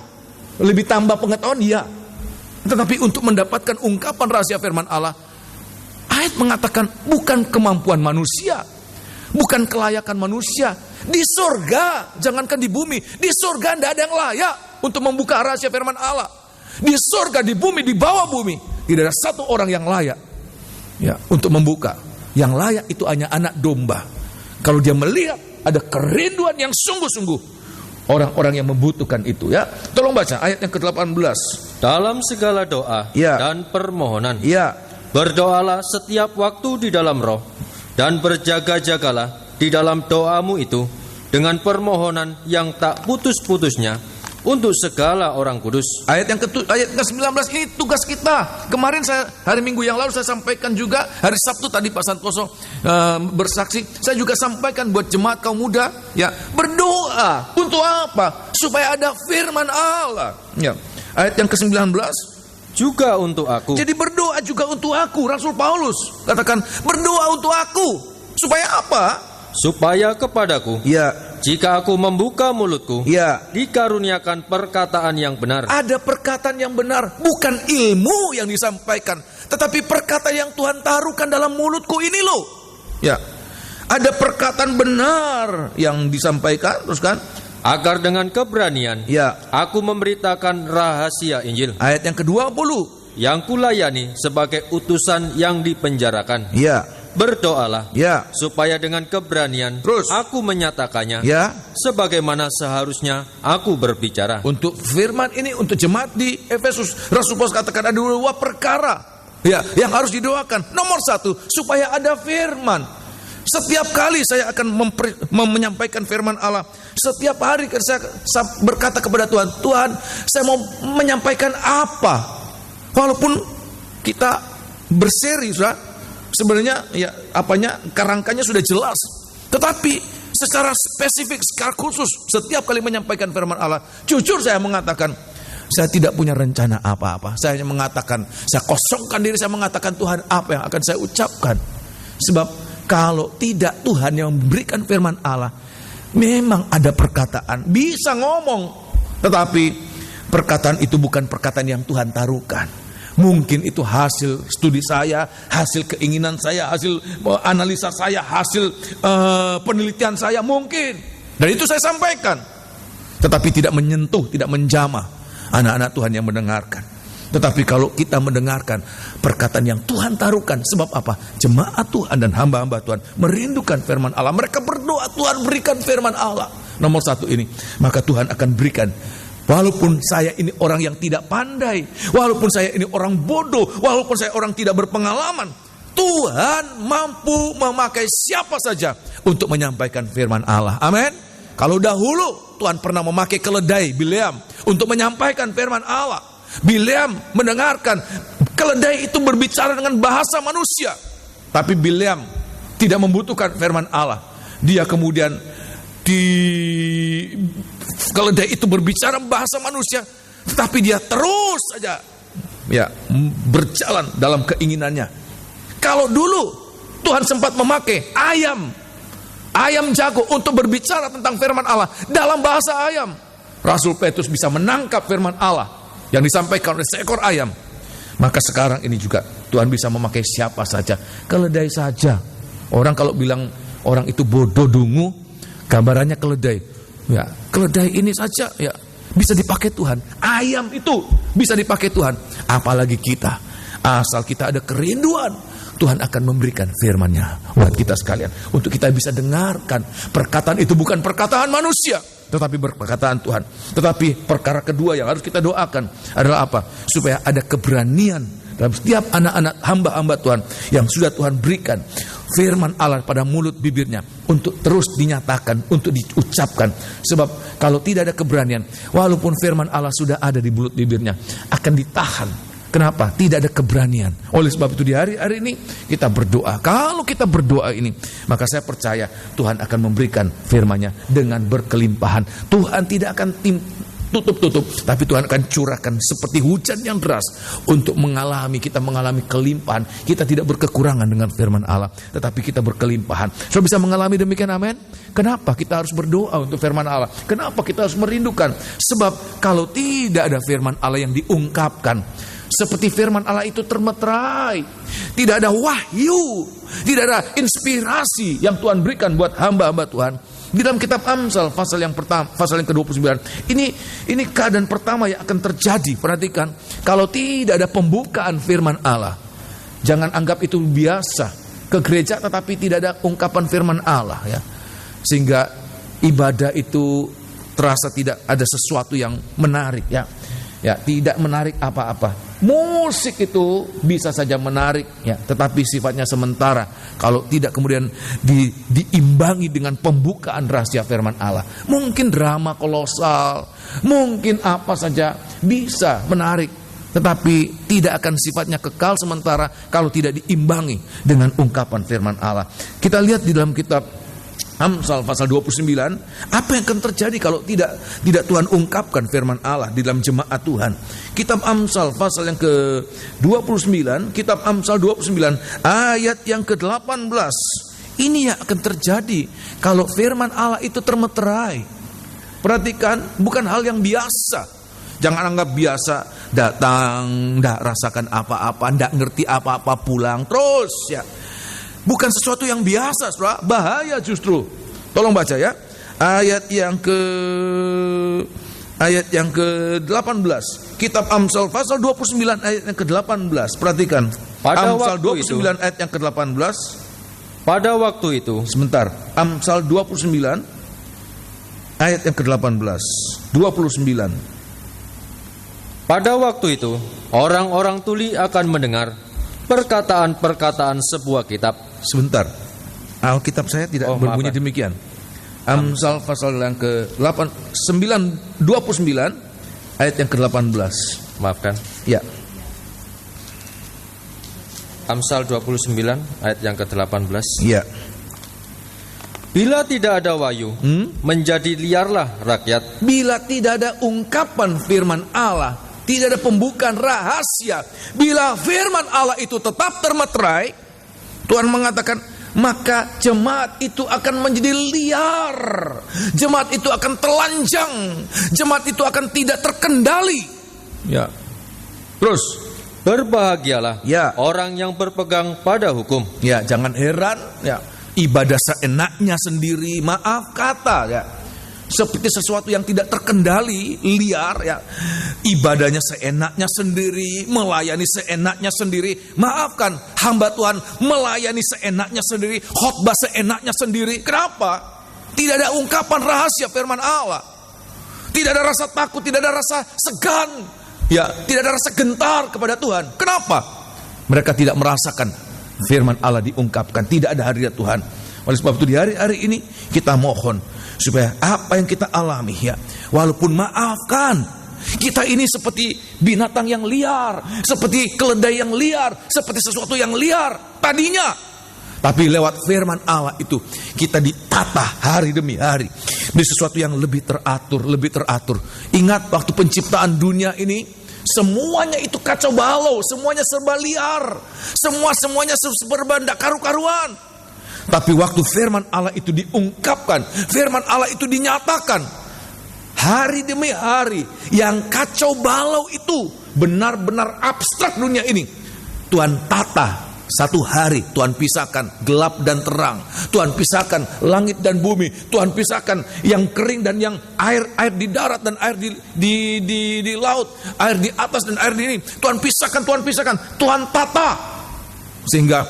lebih tambah pengetahuan ya. Tetapi untuk mendapatkan ungkapan rahasia firman Allah, ayat mengatakan bukan kemampuan manusia, bukan kelayakan manusia. Di surga, jangankan di bumi, di surga tidak ada yang layak untuk membuka rahasia firman Allah. Di surga, di bumi, di bawah bumi, tidak ada satu orang yang layak ya untuk membuka. Yang layak itu hanya anak domba. Kalau dia melihat ada kerinduan yang sungguh-sungguh, orang-orang yang membutuhkan itu ya. Tolong baca ayat yang ke-18. Dalam segala doa dan permohonan berdoalah setiap waktu di dalam roh, dan berjaga-jagalah di dalam doamu itu dengan permohonan yang tak putus-putusnya untuk segala orang kudus. Ayat ke-19 ini tugas kita. Kemarin hari Minggu yang lalu saya sampaikan juga, hari Sabtu tadi Pak Santoso bersaksi, saya juga sampaikan buat jemaat kaum muda ya, berdoa untuk apa? Supaya ada firman Allah. Ya. Ayat yang ke-19 juga untuk aku. Jadi berdoa juga untuk aku. Rasul Paulus katakan berdoa untuk aku. Supaya apa? Supaya kepadaku, jika aku membuka mulutku, dikaruniakan perkataan yang benar. Ada perkataan yang benar, bukan ilmu yang disampaikan, tetapi perkataan yang Tuhan taruhkan dalam mulutku ini loh. Ya, ada perkataan benar yang disampaikan, terus kan? Agar dengan keberanian, aku memberitakan rahasia Injil. Ayat yang ke-20, yang kulayani sebagai utusan yang dipenjarakan. Berdoalah supaya dengan keberanian aku menyatakannya sebagaimana seharusnya aku berbicara. Untuk firman ini untuk jemaat di Efesus, Rasul Paulus katakan ada 2 perkara yang harus didoakan. Nomor 1, supaya ada firman. Setiap kali saya akan menyampaikan firman Allah, setiap hari saya berkata kepada Tuhan, Tuhan, saya mau menyampaikan apa? Walaupun kita berseri, sebenarnya kerangkanya sudah jelas, tetapi secara spesifik, secara khusus, setiap kali menyampaikan firman Allah, jujur saya mengatakan saya tidak punya rencana apa-apa. Saya hanya mengatakan, saya kosongkan diri, saya mengatakan Tuhan apa yang akan saya ucapkan. Sebab kalau tidak Tuhan yang memberikan firman Allah, memang ada perkataan bisa ngomong, tetapi perkataan itu bukan perkataan yang Tuhan taruhkan. Mungkin itu hasil studi saya, hasil keinginan saya, hasil analisa saya, hasil penelitian saya mungkin. Dan itu saya sampaikan. Tetapi tidak menyentuh, tidak menjamah anak-anak Tuhan yang mendengarkan. Tetapi kalau kita mendengarkan perkataan yang Tuhan taruhkan, sebab apa? Jemaat Tuhan dan hamba-hamba Tuhan merindukan firman Allah. Mereka berdoa, Tuhan berikan firman Allah. Nomor satu ini, maka Tuhan akan berikan. Walaupun saya ini orang yang tidak pandai, walaupun saya ini orang bodoh, walaupun saya orang tidak berpengalaman, Tuhan mampu memakai siapa saja untuk menyampaikan firman Allah. Amin. Kalau dahulu Tuhan pernah memakai keledai Bileam untuk menyampaikan firman Allah. Bileam mendengarkan keledai itu berbicara dengan bahasa manusia, tapi Bileam tidak membutuhkan firman Allah. Dia kemudian keledai itu berbicara bahasa manusia, tetapi dia terus saja berjalan dalam keinginannya. Kalau dulu Tuhan sempat memakai ayam jago untuk berbicara tentang firman Allah dalam bahasa ayam, Rasul Petrus bisa menangkap firman Allah yang disampaikan oleh seekor ayam. Maka sekarang ini juga Tuhan bisa memakai siapa saja, keledai saja. Orang kalau bilang orang itu bodoh dungu, gambarannya keledai. Ya, keledai ini saja ya bisa dipakai Tuhan. Ayam itu bisa dipakai Tuhan. Apalagi kita. Asal kita ada kerinduan, Tuhan akan memberikan firman-Nya buat kita sekalian. Untuk kita bisa dengarkan. Perkataan itu bukan perkataan manusia, tetapi perkataan Tuhan. Tetapi perkara kedua yang harus kita doakan adalah apa? Supaya ada keberanian dalam setiap anak-anak hamba-hamba Tuhan yang sudah Tuhan berikan firman Allah pada mulut bibirnya untuk terus dinyatakan, untuk diucapkan. Sebab kalau tidak ada keberanian, walaupun firman Allah sudah ada di mulut bibirnya, akan ditahan. Kenapa? Tidak ada keberanian. Oleh sebab itu di hari-hari ini kita berdoa. Kalau kita berdoa ini, maka saya percaya Tuhan akan memberikan firman-Nya dengan berkelimpahan. Tuhan tidak akan tutup-tutup, tapi Tuhan akan curahkan seperti hujan yang deras untuk kita mengalami kelimpahan. Kita tidak berkekurangan dengan firman Allah, tetapi kita berkelimpahan. So bisa mengalami demikian, amin. Kenapa kita harus berdoa untuk firman Allah? Kenapa kita harus merindukan? Sebab kalau tidak ada firman Allah yang diungkapkan, seperti firman Allah itu termeterai, tidak ada wahyu, tidak ada inspirasi yang Tuhan berikan buat hamba-hamba Tuhan. Di dalam kitab Amsal pasal yang pertama, pasal yang ke-29, ini keadaan pertama yang akan terjadi. Perhatikan, kalau tidak ada pembukaan firman Allah, jangan anggap itu biasa ke gereja tetapi tidak ada ungkapan firman Allah, ya. Sehingga ibadah itu terasa tidak ada sesuatu yang menarik, ya. Ya, tidak menarik apa-apa. Musik itu bisa saja menarik, ya, tetapi sifatnya sementara. Kalau tidak kemudian diimbangi dengan pembukaan rahasia firman Allah. Mungkin drama kolosal, mungkin apa saja bisa menarik, tetapi tidak akan sifatnya kekal sementara kalau tidak diimbangi dengan ungkapan firman Allah. Kita lihat di dalam kitab Amsal pasal 29, apa yang akan terjadi kalau tidak Tuhan ungkapkan firman Allah di dalam jemaat Tuhan. Kitab Amsal pasal yang ke-29, kitab Amsal 29 ayat yang ke-18. Ini yang akan terjadi kalau firman Allah itu termeterai. Perhatikan, bukan hal yang biasa. Jangan anggap biasa, datang, tidak rasakan apa-apa, tidak ngerti apa-apa, pulang terus, ya. Bukan sesuatu yang biasa, saudara. Bahaya justru. Tolong baca, ya. Ayat yang ke-18. Kitab Amsal pasal 29 ayat yang ke-18. Perhatikan. Amsal 29 ayat yang ke-18. Pada waktu itu. Sebentar. Amsal 29 ayat yang ke-18. 29. Pada waktu itu, orang-orang tuli akan mendengar perkataan-perkataan sebuah kitab. Sebentar, Alkitab saya tidak berbunyi demikian. Amsal pasal yang ke-29 ayat yang ke-18. Maafkan. Ya. Amsal 29 ayat yang ke-18. Ya. Bila tidak ada wahyu, menjadi liarlah rakyat. Bila tidak ada ungkapan firman Allah, tidak ada pembukaan rahasia. Bila firman Allah itu tetap termeterai, Tuhan mengatakan maka jemaat itu akan menjadi liar. Jemaat itu akan telanjang. Jemaat itu akan tidak terkendali. Ya. Terus, Berbahagialah ya, orang yang berpegang pada hukum. ya, jangan heran ya, ibadah seenaknya sendiri, maaf kata ya, seperti sesuatu yang tidak terkendali, liar ya. Ibadahnya seenaknya sendiri, melayani seenaknya sendiri. Maafkan, hamba Tuhan melayani seenaknya sendiri, khotbah seenaknya sendiri. Kenapa? Tidak ada ungkapan rahasia firman Allah. Tidak ada rasa takut, tidak ada rasa segan. Ya, tidak ada rasa gentar kepada Tuhan. Kenapa? Mereka tidak merasakan firman Allah diungkapkan. Tidak ada hadirat Tuhan. Oleh sebab itu di hari-hari ini kita mohon supaya apa yang kita alami ya, walaupun maafkan, kita ini seperti binatang yang liar, seperti keledai yang liar, seperti sesuatu yang liar tadinya. Tapi lewat firman Allah itu kita ditata hari demi hari di sesuatu yang lebih teratur, lebih teratur. Ingat waktu penciptaan dunia ini, semuanya itu kacau balau, semuanya serba liar, semuanya serba tidak karu-karuan. Tapi waktu firman Allah itu diungkapkan, firman Allah itu dinyatakan, hari demi hari yang kacau balau itu benar-benar abstrak dunia ini, Tuhan tata. Satu hari Tuhan pisahkan gelap dan terang, Tuhan pisahkan langit dan bumi, Tuhan pisahkan yang kering dan yang air di darat dan air di laut, air di atas dan air di ini. Tuhan pisahkan, Tuhan tata. Sehingga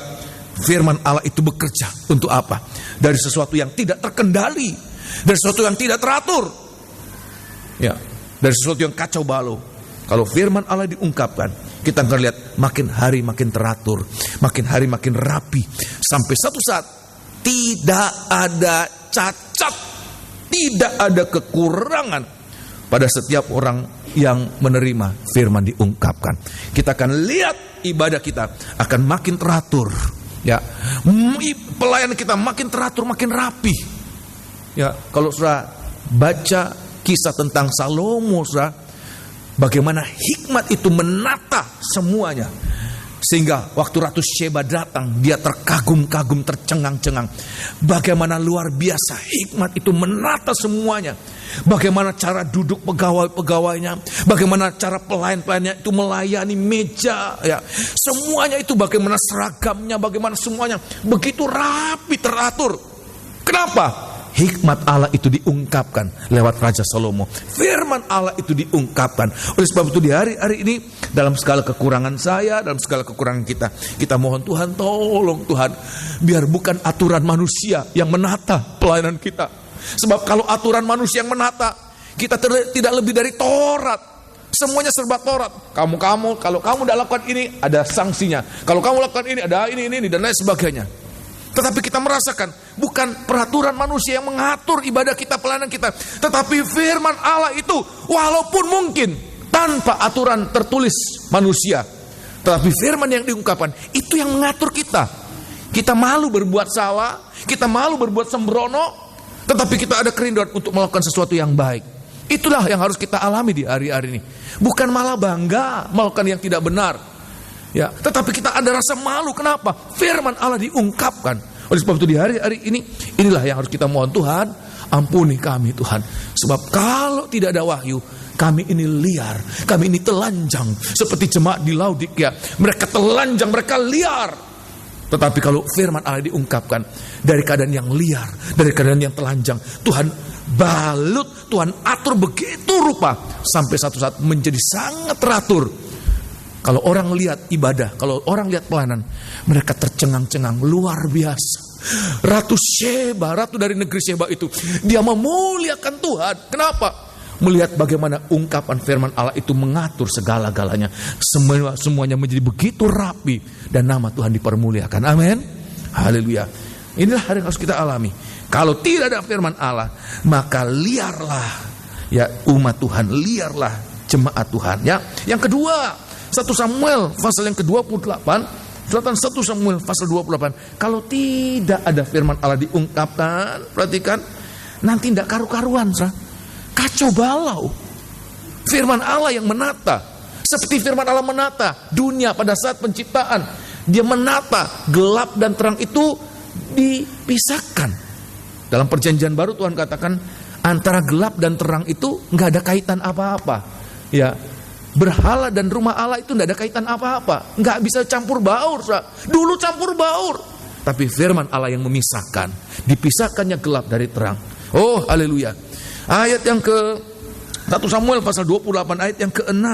firman Allah itu bekerja untuk apa? Dari sesuatu yang tidak terkendali, dari sesuatu yang tidak teratur, ya, dari sesuatu yang kacau balau. Kalau firman Allah diungkapkan, kita akan lihat makin hari makin teratur, makin hari makin rapi, sampai satu saat tidak ada cacat, tidak ada kekurangan pada setiap orang yang menerima firman diungkapkan. Kita akan lihat ibadah kita akan makin teratur, ya, pelayanan kita makin teratur, makin rapi. Ya, kalau saudara baca kisah tentang Salomo, saudara, bagaimana hikmat itu menata semuanya. Sehingga waktu Ratu Sheba datang, dia terkagum-kagum, tercengang-cengang. Bagaimana luar biasa hikmat itu menata semuanya. Bagaimana cara duduk pegawai-pegawainya, bagaimana cara pelayan-pelayannya itu melayani meja, ya. Semuanya itu bagaimana seragamnya, bagaimana semuanya begitu rapi, teratur. Kenapa? Hikmat Allah itu diungkapkan lewat Raja Salomo. Firman Allah itu diungkapkan. Oleh sebab itu di hari-hari ini, dalam segala kekurangan saya, dalam segala kekurangan kita mohon Tuhan, tolong Tuhan, biar bukan aturan manusia yang menata pelayanan kita. Sebab kalau aturan manusia yang menata, kita tidak lebih dari Taurat. Semuanya serba Taurat. Kalau kamu tidak lakukan ini, ada sanksinya. Kalau kamu lakukan ini, ada ini dan lain sebagainya. Tetapi kita merasakan bukan peraturan manusia yang mengatur ibadah kita, pelayanan kita, tetapi firman Allah itu walaupun mungkin tanpa aturan tertulis manusia, tetapi firman yang diungkapkan itu yang mengatur kita. Kita malu berbuat salah, kita malu berbuat sembrono, tetapi kita ada kerinduan untuk melakukan sesuatu yang baik. Itulah yang harus kita alami di hari-hari ini. Bukan malah bangga melakukan yang tidak benar, ya, tetapi kita ada rasa malu. Kenapa? Firman Allah diungkapkan. Oleh sebab itu di hari-hari ini, inilah yang harus kita mohon, Tuhan, ampuni kami Tuhan. Sebab kalau tidak ada wahyu, kami ini liar, kami ini telanjang. Seperti jemaat di Laodikia, mereka telanjang, mereka liar. Tetapi kalau firman Allah diungkapkan, dari keadaan yang liar, dari keadaan yang telanjang, Tuhan balut, Tuhan atur begitu rupa, sampai satu saat menjadi sangat teratur. Kalau orang lihat ibadah, kalau orang lihat pelayanan, mereka tercengang-cengang, luar biasa. Ratu Sheba, ratu dari negeri Sheba itu, dia memuliakan Tuhan. Kenapa? Melihat bagaimana ungkapan firman Allah itu mengatur segala-galanya. Semuanya menjadi begitu rapi dan nama Tuhan dipermuliakan. Amin. Haleluya. Inilah yang harus kita alami. Kalau tidak ada firman Allah, maka liarlah ya umat Tuhan, liarlah jemaat Tuhan. Ya, yang kedua, 1 Samuel pasal yang ke-28, selatan 1 Samuel pasal 28. Kalau tidak ada firman Allah diungkapkan, perhatikan, nanti tidak karu-karuan, kacau balau. Firman Allah yang menata, seperti firman Allah menata dunia pada saat penciptaan. Dia menata gelap dan terang itu dipisahkan. Dalam perjanjian baru Tuhan katakan antara gelap dan terang itu nggak ada kaitan apa-apa. Ya, berhala dan rumah Allah itu nggak ada kaitan apa-apa, nggak bisa campur baur. Dulu campur baur, tapi firman Allah yang memisahkan, dipisahkannya gelap dari terang. Oh, haleluya. Ayat yang ke 1 Samuel pasal 28 ayat yang ke-6.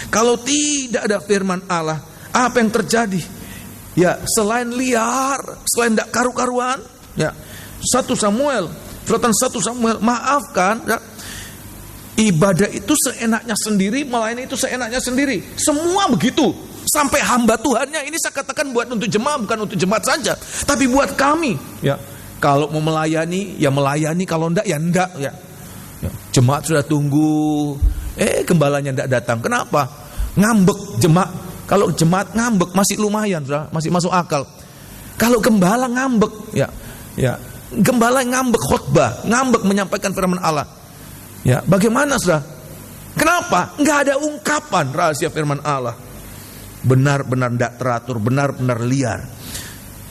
Kalau tidak ada firman Allah, apa yang terjadi? Ya, selain liar, selain tidak karu-karuan, ya. 1 Samuel, suratan 1 Samuel, maafkan, ya. Ibadah itu seenaknya sendiri, melayani itu seenaknya sendiri. Semua begitu. Sampai hamba Tuhannya ini saya katakan buat untuk jemaat, bukan untuk jemaat saja, tapi buat kami, ya. Kalau mau melayani, ya melayani, kalau enggak ya enggak, ya. Jemaat sudah tunggu, gembalanya enggak datang. Kenapa? Ngambek jemaat. Kalau jemaat ngambek masih lumayan, masih masuk akal. Kalau gembala ngambek, ya, gembala ngambek khotbah, ngambek menyampaikan firman Allah. Ya, bagaimana, saudara? Kenapa? Enggak ada ungkapan rahasia firman Allah. Benar-benar tidak teratur, benar-benar liar.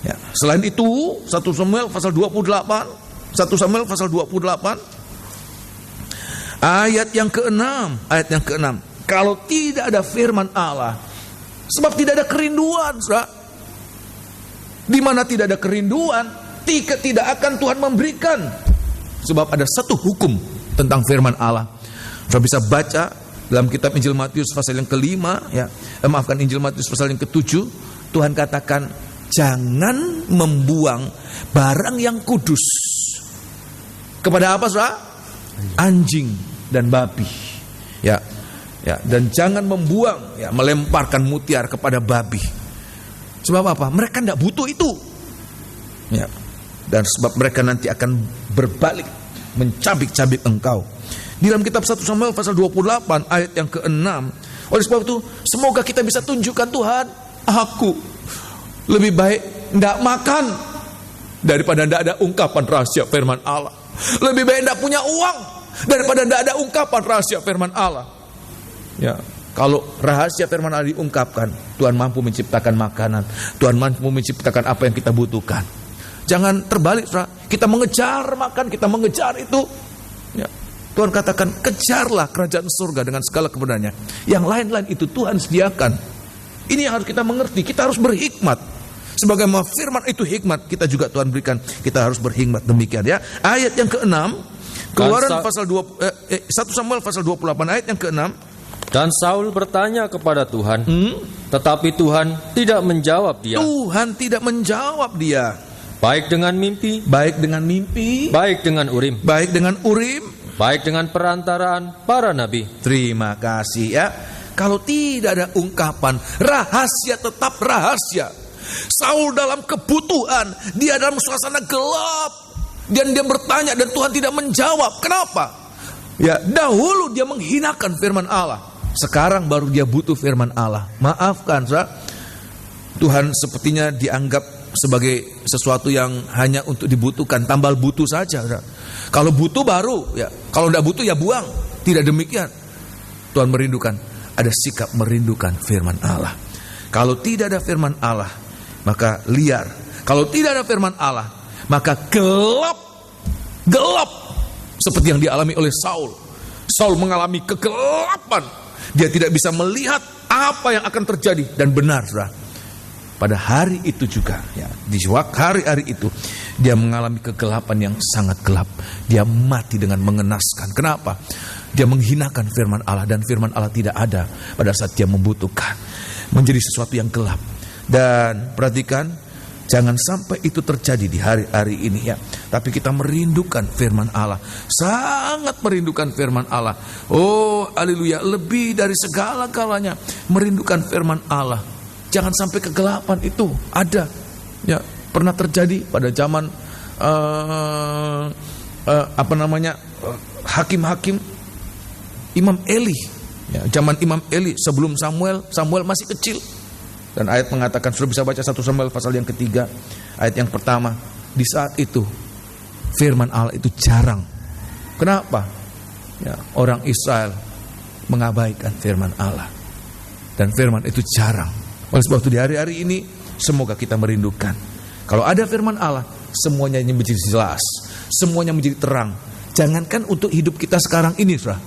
Ya, selain itu, 1 Samuel pasal 28, 1 Samuel pasal 28, ayat yang ke-6, kalau tidak ada firman Allah, sebab tidak ada kerinduan, saudara. Di mana tidak ada kerinduan, tidak akan Tuhan memberikan. Sebab ada satu hukum tentang firman Allah. Saudara bisa baca dalam kitab Injil Matius pasal yang ke-5, ya. Injil Matius pasal yang ke-7, Tuhan katakan, jangan membuang barang yang kudus. Kepada apa, saudara? Anjing dan babi. Ya, dan jangan membuang, ya, melemparkan mutiara kepada babi. Sebab apa? Mereka tidak butuh itu. Ya. Dan sebab mereka nanti akan berbalik mencabik-cabik engkau. Di dalam kitab 1 Samuel pasal 28 ayat yang ke-6. Oleh sebab itu, semoga kita bisa tunjukkan, Tuhan, aku lebih baik tidak makan daripada tidak ada ungkapan rahasia firman Allah. Lebih baik tidak punya uang daripada tidak ada ungkapan rahasia firman Allah. Ya, kalau rahasia firman Allah diungkapkan, Tuhan mampu menciptakan makanan, Tuhan mampu menciptakan apa yang kita butuhkan. Jangan terbalik, saudara. Kita mengejar makan, kita mengejar itu. Ya. Tuhan katakan, kejarlah kerajaan surga dengan segala kebenarnya. Yang lain-lain itu Tuhan sediakan. Ini yang harus kita mengerti. Kita harus berhikmat. Sebagaimana firman itu hikmat, kita juga Tuhan berikan. Kita harus berhikmat demikian, ya. Ayat yang ke-6, Keluaran pasal 1 Samuel pasal 28 ayat yang ke-6. Dan Saul bertanya kepada Tuhan, tetapi Tuhan tidak menjawab dia. Tuhan tidak menjawab dia. Baik dengan mimpi, baik dengan Urim, baik dengan perantaraan para nabi. Terima kasih, ya. Kalau tidak ada ungkapan, rahasia tetap rahasia. Saul dalam kebutuhan, dia dalam suasana gelap, dan dia bertanya dan Tuhan tidak menjawab. Kenapa? Ya, dahulu dia menghinakan firman Allah. Sekarang baru dia butuh firman Allah. Maafkan, saudara. Tuhan sepertinya dianggap sebagai sesuatu yang hanya untuk dibutuhkan, tambal butuh saja. Saudara. Kalau butuh baru, ya. Kalau tidak butuh ya buang. Tidak demikian. Tuhan merindukan, ada sikap merindukan firman Allah. Kalau tidak ada firman Allah, maka liar. Kalau tidak ada firman Allah, maka gelap. Seperti yang dialami oleh Saul. Saul mengalami kegelapan. Dia tidak bisa melihat apa yang akan terjadi. Dan benar, saudara, pada hari itu juga, ya, di hari-hari itu dia mengalami kegelapan yang sangat gelap. Dia mati dengan mengenaskan. Kenapa? Dia menghinakan firman Allah, dan firman Allah tidak ada pada saat dia membutuhkan. Menjadi sesuatu yang gelap. Dan perhatikan, jangan sampai itu terjadi di hari-hari ini, ya. Tapi kita merindukan firman Allah. Sangat merindukan firman Allah. Oh, haleluya, lebih dari segala-galanya merindukan firman Allah. Jangan sampai kegelapan itu ada. Ya, pernah terjadi pada zaman hakim-hakim Imam Eli. Ya, zaman Imam Eli sebelum Samuel masih kecil. Dan ayat mengatakan, sudah bisa baca 1 Samuel pasal yang ketiga, ayat yang pertama. Di saat itu firman Allah itu jarang. Kenapa? Ya, orang Israel mengabaikan firman Allah. Dan firman itu jarang. Oleh sebab itu di hari-hari ini, semoga kita merindukan. Kalau ada firman Allah, semuanya menjadi jelas, semuanya menjadi terang. Jangankan untuk hidup kita sekarang ini, saudara.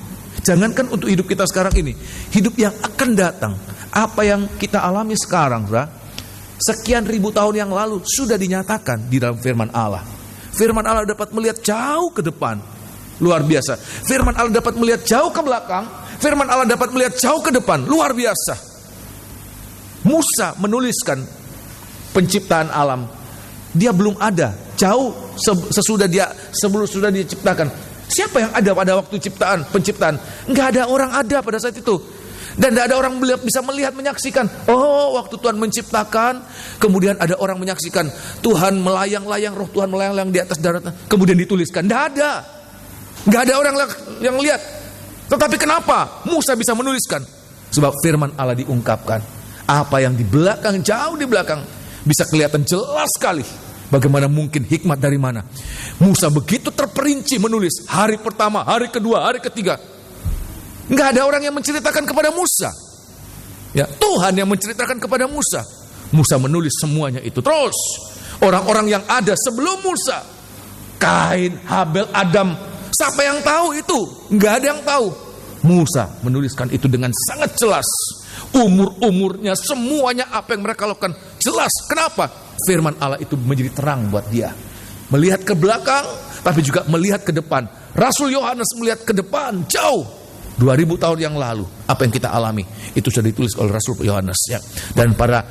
Jangankan untuk hidup kita sekarang ini, hidup yang akan datang. Apa yang kita alami sekarang, saudara, sekian ribu tahun yang lalu sudah dinyatakan di dalam firman Allah. Firman Allah dapat melihat jauh ke depan. Luar biasa. Firman Allah dapat melihat jauh ke belakang. Firman Allah dapat melihat jauh ke depan. Luar biasa. Musa menuliskan penciptaan alam. Dia belum ada. Jauh sebelum sudah diciptakan. Siapa yang ada pada waktu penciptaan? Enggak ada orang ada pada saat itu. Dan tidak ada orang bisa melihat, menyaksikan. Oh, waktu Tuhan menciptakan, kemudian ada orang menyaksikan Tuhan melayang-layang, roh Tuhan melayang-layang di atas daratan. Kemudian dituliskan. Tidak ada. Enggak ada orang yang lihat. Tetapi kenapa Musa bisa menuliskan? Sebab firman Allah diungkapkan. Apa yang di belakang, jauh di belakang, bisa kelihatan jelas sekali. Bagaimana mungkin, hikmat dari mana? Musa begitu terperinci menulis. Hari pertama, hari kedua, hari ketiga. Enggak ada orang yang menceritakan kepada Musa. Ya, Tuhan yang menceritakan kepada Musa. Musa menulis semuanya itu. Terus orang-orang yang ada sebelum Musa, Kain, Habel, Adam, siapa yang tahu itu? Enggak ada yang tahu. Musa menuliskan itu dengan sangat jelas. Umur-umurnya, semuanya apa yang mereka lakukan jelas. Kenapa? Firman Allah itu menjadi terang buat dia. Melihat ke belakang, tapi juga melihat ke depan. Rasul Yohanes melihat ke depan jauh. 2000 tahun yang lalu, apa yang kita alami itu sudah ditulis oleh Rasul Yohanes, ya. Dan para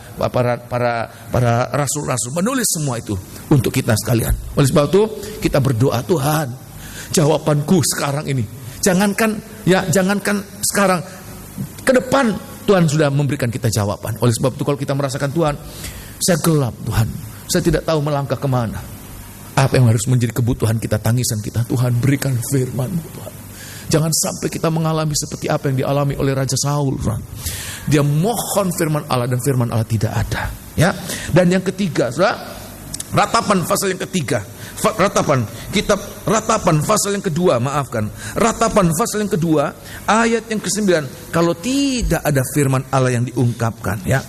rasul-rasul menulis semua itu untuk kita sekalian. Oleh sebab itu kita berdoa, Tuhan, jawabanku sekarang ini, jangankan sekarang, ke depan Tuhan sudah memberikan kita jawaban. Oleh sebab itu kalau kita merasakan, Tuhan, saya gelap, Tuhan, saya tidak tahu melangkah kemana, apa yang harus menjadi kebutuhan kita, tangisan kita, Tuhan, berikan firman-Mu, Tuhan. Jangan sampai kita mengalami seperti apa yang dialami oleh Raja Saul. Dia mohon firman Allah dan firman Allah tidak ada. Ya. Dan yang ketiga, ratapan pasal yang ketiga. Ratapan pasal yang kedua, maafkan. Ratapan pasal yang kedua, ayat yang ke-9. Kalau tidak ada firman Allah yang diungkapkan, ya.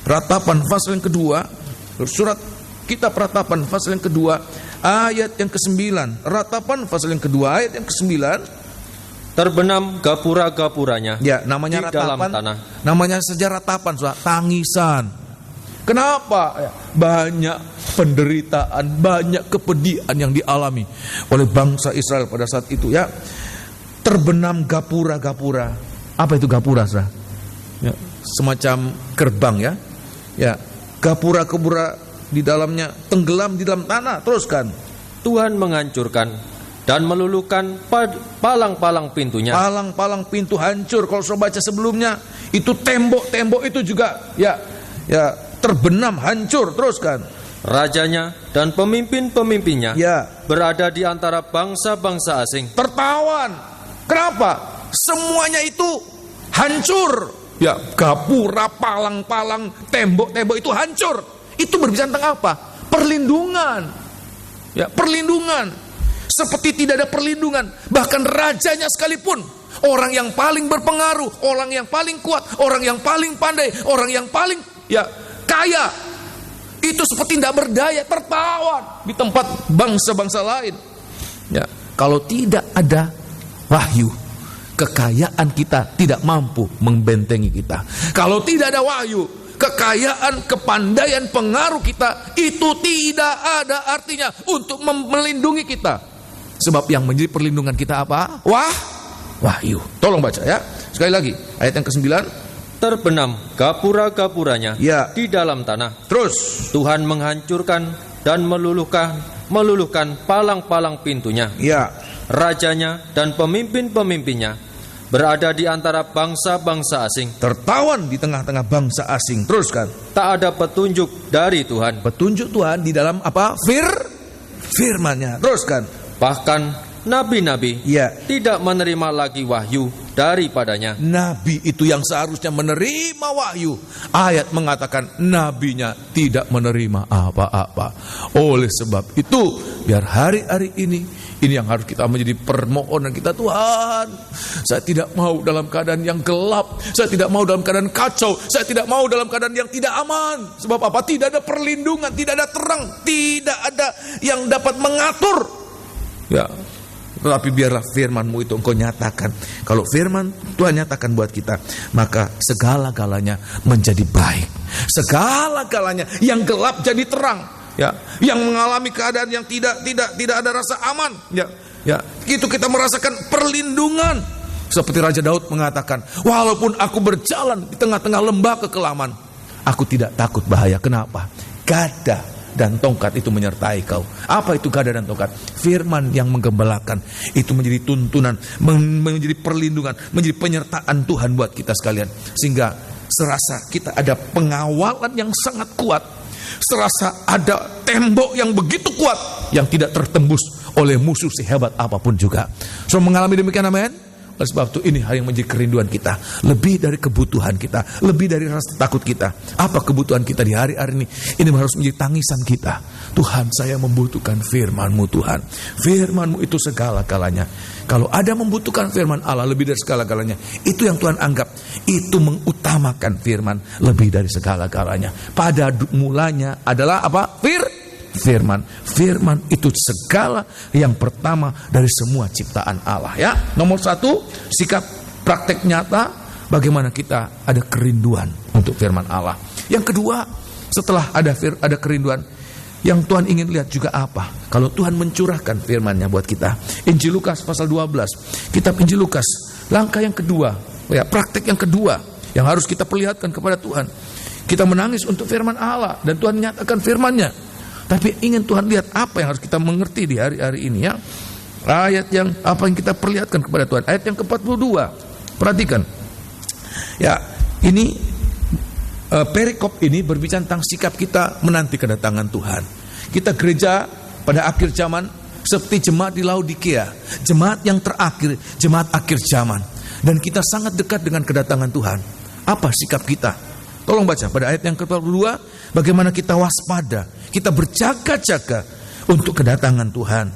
Ratapan pasal yang kedua, surat kitab Ratapan pasal yang kedua, ayat yang ke-9. Ratapan pasal yang kedua, ayat yang ke-9. Terbenam gapura-gapuranya, ya, namanya di ratapan, dalam tanah. Namanya saja ratapan, tangisan. Kenapa? Ya, banyak penderitaan, banyak kepedihan yang dialami oleh bangsa Israel pada saat itu, ya. Terbenam gapura-gapura. Apa itu gapura, saudara? Ya, semacam gerbang, ya. Ya, gapura-gapura di dalamnya tenggelam di dalam tanah. Teruskan. Tuhan menghancurkan dan meluluhkan palang-palang pintunya. Palang-palang pintu hancur. Kalau saya baca sebelumnya, itu tembok-tembok itu juga ya terbenam, hancur. Teruskan. Rajanya dan pemimpin-pemimpinnya, ya, berada di antara bangsa-bangsa asing. Tertawan. Kenapa? Semuanya itu hancur. Ya, gapura, palang-palang, tembok-tembok itu hancur. Itu berbicara tentang apa? Perlindungan. Ya, perlindungan. Seperti tidak ada perlindungan. Bahkan rajanya sekalipun, orang yang paling berpengaruh, orang yang paling kuat, orang yang paling pandai, orang yang paling kaya, itu seperti tidak berdaya, tertawan di tempat bangsa-bangsa lain. Ya, kalau tidak ada wahyu, kekayaan kita tidak mampu membentengi kita. Kalau tidak ada wahyu, kekayaan, kepandaian, pengaruh kita itu tidak ada artinya untuk melindungi kita. Sebab yang menjadi perlindungan kita apa? Wahyu. Tolong baca, ya. Sekali lagi, ayat yang ke-9. Terbenam gapura-gapuranya, ya, di dalam tanah. Terus, Tuhan menghancurkan dan meluluhkan palang-palang pintunya. Ya. Rajanya dan pemimpin-pemimpinnya berada di antara bangsa-bangsa asing. Tertawan di tengah-tengah bangsa asing. Teruskan. Tak ada petunjuk dari Tuhan. Petunjuk Tuhan di dalam apa? Firman-Nya. Teruskan. Bahkan nabi-nabi, ya, tidak menerima lagi wahyu daripadanya. Nabi itu yang seharusnya menerima wahyu, ayat mengatakan nabinya tidak menerima apa-apa. Oleh sebab itu, biar hari-hari ini Ini yang harus kita menjadi permohonan kita. Tuhan, saya tidak mau dalam keadaan yang gelap, saya tidak mau dalam keadaan kacau, saya tidak mau dalam keadaan yang tidak aman. Sebab apa? Tidak ada perlindungan, tidak ada terang, tidak ada yang dapat mengatur. Ya, tetapi biarlah firman-Mu itu Engkau nyatakan. Kalau firman Tuhan nyatakan buat kita, maka segala-galanya menjadi baik. Segala-galanya yang gelap jadi terang. Ya, yang mengalami keadaan yang tidak ada rasa aman, ya, itu kita merasakan perlindungan. Seperti Raja Daud mengatakan, walaupun aku berjalan di tengah-tengah lembah kekelaman, aku tidak takut bahaya. Kenapa? Gada dan tongkat itu menyertai kau. Apa itu gada dan tongkat? Firman yang menggembalakan. Itu menjadi tuntunan, menjadi perlindungan, menjadi penyertaan Tuhan buat kita sekalian. Sehingga serasa kita ada pengawalan yang sangat kuat. Serasa ada tembok yang begitu kuat yang tidak tertembus oleh musuh sehebat apapun juga. So mengalami demikian, amin. Oleh sebab itu ini hal yang menjadi kerinduan kita, lebih dari kebutuhan kita, lebih dari rasa takut kita. Apa kebutuhan kita di hari-hari ini? Ini harus menjadi tangisan kita. Tuhan, saya membutuhkan firman-Mu Tuhan. Firman-Mu itu segala-galanya. Kalau ada membutuhkan firman Allah lebih dari segala-galanya, itu yang Tuhan anggap, itu mengutamakan firman lebih dari segala-galanya. Pada mulanya adalah apa? Firman. Firman itu segala yang pertama dari semua ciptaan Allah, ya. Nomor 1, sikap praktek nyata bagaimana kita ada kerinduan untuk firman Allah. Yang kedua, setelah ada kerinduan, yang Tuhan ingin lihat juga apa? Kalau Tuhan mencurahkan firman-Nya buat kita. Injil Lukas pasal 12. Kitab Injil Lukas, langkah yang kedua, ya, praktek yang kedua yang harus kita perlihatkan kepada Tuhan. Kita menangis untuk firman Allah dan Tuhan menyatakan firman-Nya. Tapi ingin Tuhan lihat apa yang harus kita mengerti di hari-hari ini, ya. Ayat yang apa yang kita perlihatkan kepada Tuhan. Ayat yang ke-42. Perhatikan. Ya, ini perikop ini berbicara tentang sikap kita menanti kedatangan Tuhan. Kita gereja pada akhir zaman seperti jemaat di Laodikia, jemaat yang terakhir, jemaat akhir zaman. Dan kita sangat dekat dengan kedatangan Tuhan. Apa sikap kita? Tolong baca pada ayat yang ke-42, bagaimana kita waspada, kita berjaga-jaga untuk kedatangan Tuhan.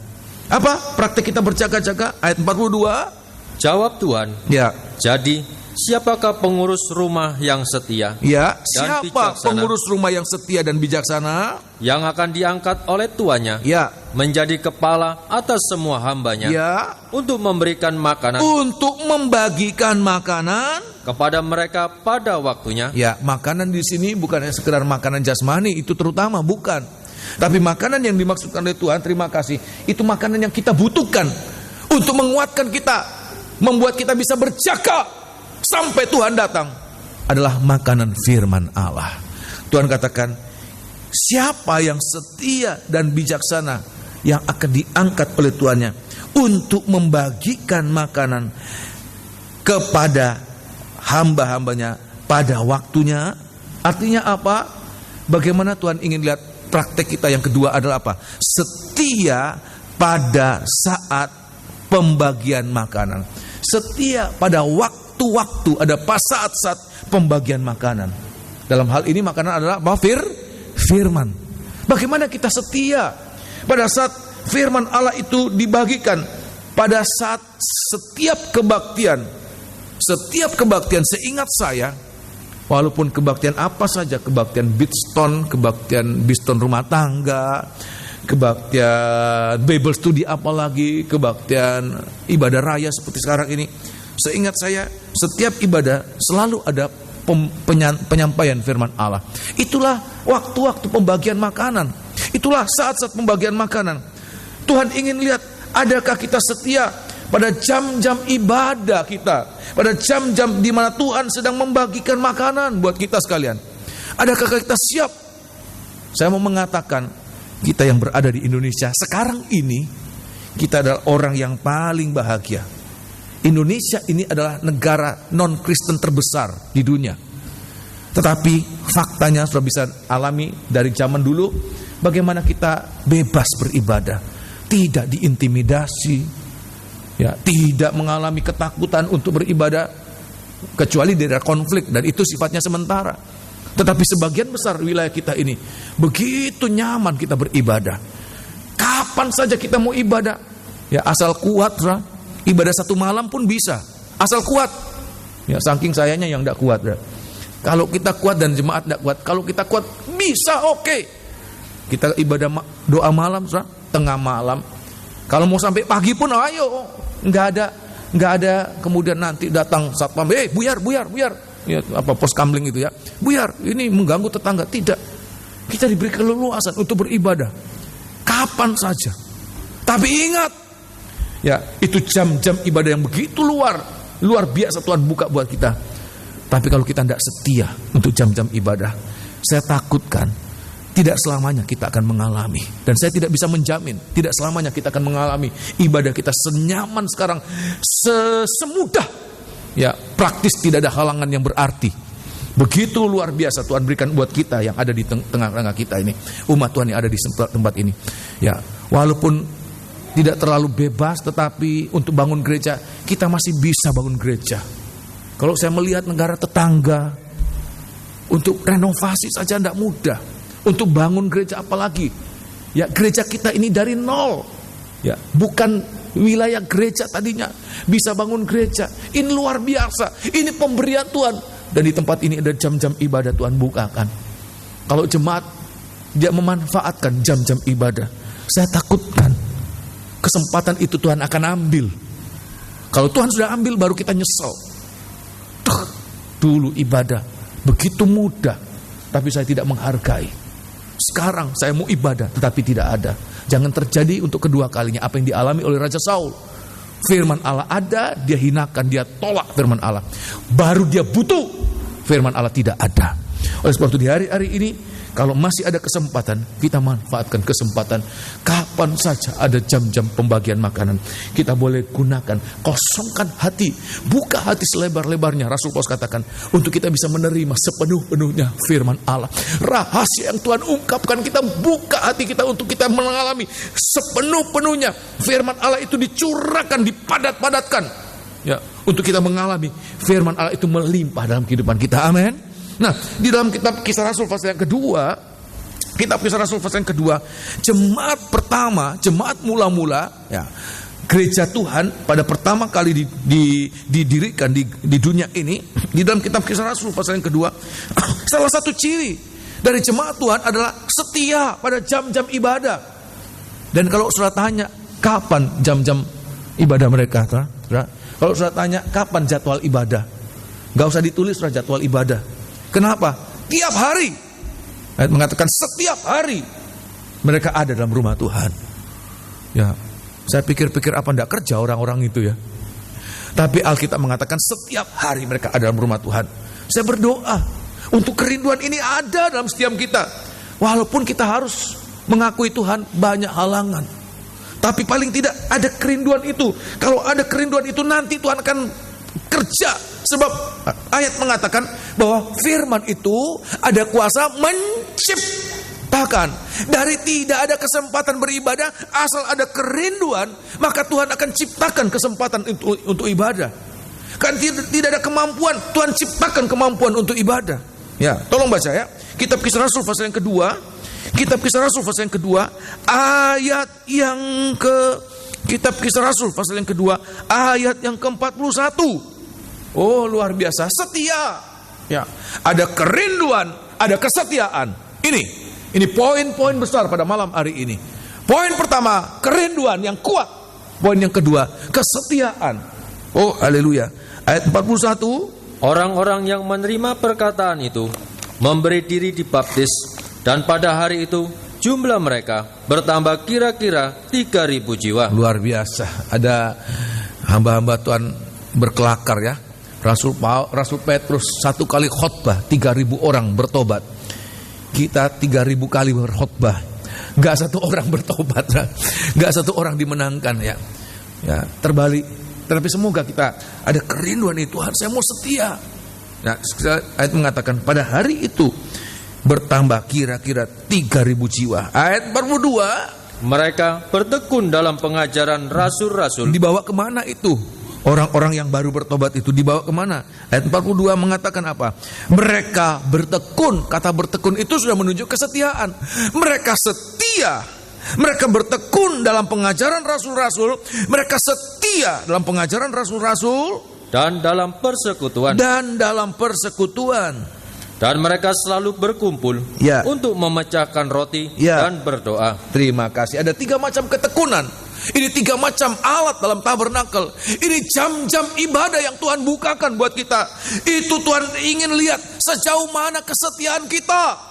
Apa praktek kita berjaga-jaga? Ayat 42. Jawab Tuhan, ya. Jadi siapakah pengurus rumah yang setia? Ya, dan siapa bijaksana, pengurus rumah yang setia dan bijaksana? yang akan diangkat oleh tuannya, Ya. menjadi kepala atas semua hambanya, Ya. untuk memberikan makanan Untuk membagikan makanan. kepada mereka pada waktunya. Ya, makanan di sini bukan hanya sekedar makanan jasmani, itu terutama bukan. Tapi makanan yang dimaksudkan oleh Tuhan, terima kasih, itu makanan yang kita butuhkan untuk menguatkan kita, membuat kita bisa berjaga sampai Tuhan datang, adalah makanan firman Allah. Tuhan katakan, siapa yang setia dan bijaksana yang akan diangkat oleh tuannya untuk membagikan makanan kepada hamba-hambanya pada waktunya. Artinya apa? Bagaimana Tuhan ingin lihat praktek kita yang kedua adalah apa? Setia pada saat pembagian makanan. Setia pada waktu-waktu, ada pas saat-saat pembagian makanan. Dalam hal ini makanan adalah apa? Firman. Bagaimana kita setia pada saat firman Allah itu dibagikan, pada saat setiap kebaktian. Setiap kebaktian, seingat saya, walaupun kebaktian apa saja, kebaktian Biston rumah tangga, kebaktian Bible study, apalagi kebaktian ibadah raya seperti sekarang ini, seingat saya setiap ibadah selalu ada penyampaian firman Allah. Itulah waktu-waktu pembagian makanan. Itulah saat-saat pembagian makanan. Tuhan ingin lihat, adakah kita setia pada jam-jam ibadah kita, pada jam-jam di mana Tuhan sedang membagikan makanan buat kita sekalian. Adakah kita siap? Saya mau mengatakan, kita yang berada di Indonesia sekarang ini, kita adalah orang yang paling bahagia. Indonesia ini adalah negara non-Kristen terbesar di dunia. Tetapi faktanya sudah bisa alami dari zaman dulu, bagaimana kita bebas beribadah, tidak diintimidasi, ya, tidak mengalami ketakutan untuk beribadah, kecuali dari konflik, dan itu sifatnya sementara. Tetapi sebagian besar wilayah kita ini begitu nyaman kita beribadah. Kapan saja kita mau ibadah, Ya asal kuat, saudara. Ibadah 1 malam pun bisa, asal kuat. Ya saking sayanya yang tidak kuat, saudara. Kalau kita kuat dan jemaat tidak kuat, kalau kita kuat bisa, oke. Kita ibadah doa malam, saudara, tengah malam. Kalau mau sampai pagi pun ayo, nggak ada kemudian nanti datang satpam, buyar, ya, apa pos kamling itu ya, buyar, ini mengganggu tetangga. Tidak, kita diberi keleluasan untuk beribadah kapan saja. Tapi ingat, ya itu jam-jam ibadah yang begitu luar biasa Tuhan buka buat kita. Tapi kalau kita tidak setia untuk jam-jam ibadah, saya takutkan tidak selamanya kita akan mengalami. Dan saya tidak bisa menjamin tidak selamanya kita akan mengalami ibadah kita senyaman sekarang, semudah. Ya, praktis tidak ada halangan yang berarti. Begitu luar biasa Tuhan berikan buat kita yang ada di tengah-tengah kita ini, umat Tuhan yang ada di tempat ini. Ya, walaupun tidak terlalu bebas, tetapi untuk bangun gereja kita masih bisa bangun gereja. Kalau saya melihat negara tetangga, untuk renovasi saja tidak mudah. Untuk bangun gereja apalagi. Ya, gereja kita ini dari nol. Ya, bukan wilayah gereja tadinya bisa bangun gereja. Ini luar biasa. Ini pemberian Tuhan. Dan di tempat ini ada jam-jam ibadah Tuhan bukakan. Kalau jemaat dia memanfaatkan jam-jam ibadah, saya takutkan kesempatan itu Tuhan akan ambil. Kalau Tuhan sudah ambil, baru kita nyesel. Dulu ibadah begitu mudah, tapi saya tidak menghargai. Sekarang saya mau ibadah, tetapi tidak ada. Jangan terjadi untuk kedua kalinya apa yang dialami oleh Raja Saul. Firman Allah ada, dia hinakan, dia tolak firman Allah. Baru dia butuh, firman Allah tidak ada. Oleh sebab itu di hari-hari ini, kalau masih ada kesempatan, kita manfaatkan kesempatan. Kapan saja ada jam-jam pembagian makanan, kita boleh gunakan. Kosongkan hati, buka hati selebar-lebarnya. Rasul Paulus katakan, untuk kita bisa menerima sepenuh-penuhnya firman Allah. Rahasia yang Tuhan ungkapkan, kita buka hati kita untuk kita mengalami sepenuh-penuhnya. Firman Allah itu dicurahkan, dipadat-padatkan. Ya, untuk kita mengalami firman Allah itu melimpah dalam kehidupan kita. Amin. Nah, di dalam kitab Kisah Rasul pasal yang kedua, jemaat pertama, jemaat mula-mula, ya, gereja Tuhan pada pertama kali didirikan di dunia ini, di dalam kitab Kisah Rasul pasal yang kedua, salah satu ciri dari jemaat Tuhan adalah setia pada jam-jam ibadah. Dan kalau saudara tanya kapan jam-jam ibadah mereka, kalau saudara tanya kapan jadwal ibadah, gak usah ditulis jadwal ibadah. Kenapa? Tiap hari. Ayat mengatakan setiap hari mereka ada dalam rumah Tuhan. Ya, saya pikir-pikir apa enggak kerja orang-orang itu ya. Tapi Alkitab mengatakan setiap hari mereka ada dalam rumah Tuhan. Saya berdoa untuk kerinduan ini ada dalam setiap kita. Walaupun kita harus mengakui Tuhan banyak halangan, tapi paling tidak ada kerinduan itu. Kalau ada kerinduan itu, nanti Tuhan akan kerja. Sebab ayat mengatakan bahwa firman itu ada kuasa menciptakan. Dari tidak ada kesempatan beribadah, asal ada kerinduan, maka Tuhan akan ciptakan kesempatan untuk ibadah. Kan tidak ada kemampuan, Tuhan ciptakan kemampuan untuk ibadah. Ya, tolong baca ya. Kitab Kisah Rasul pasal yang kedua. Kitab Kisah Rasul pasal yang kedua, ayat yang Kitab Kisah Rasul pasal yang kedua, ayat yang ke-41. Oh, luar biasa, setia. Ya, ada kerinduan, ada kesetiaan. Ini poin-poin besar pada malam hari ini. Poin pertama, kerinduan yang kuat. Poin yang kedua, kesetiaan. Oh, haleluya. Ayat 41, orang-orang yang menerima perkataan itu memberi diri dibaptis, dan pada hari itu jumlah mereka bertambah kira-kira 3.000 jiwa. Luar biasa. Ada hamba-hamba Tuhan berkelakar ya. Rasul Petrus satu kali khotbah 3.000 orang bertobat. Kita 3.000 kali berkhotbah, nggak satu orang bertobat, nggak satu orang dimenangkan ya. Ya, terbalik. Tapi semoga kita ada kerinduan itu, Tuhan saya mau setia. Nah, ayat mengatakan pada hari itu bertambah kira-kira 3.000 jiwa. Ayat 42, mereka bertekun dalam pengajaran rasul-rasul. Dibawa kemana itu? Orang-orang yang baru bertobat itu dibawa kemana? Ayat 42 mengatakan apa? Mereka bertekun. Kata bertekun itu sudah menunjuk kesetiaan. Mereka setia mereka bertekun dalam pengajaran rasul-rasul, mereka setia dalam pengajaran rasul-rasul, dan dalam persekutuan. Dan mereka selalu berkumpul untuk memecahkan roti dan berdoa. Terima kasih. Ada 3 macam ketekunan. Ini 3 macam alat dalam tabernakel. Ini jam-jam ibadah yang Tuhan bukakan buat kita. Itu Tuhan ingin lihat sejauh mana kesetiaan kita.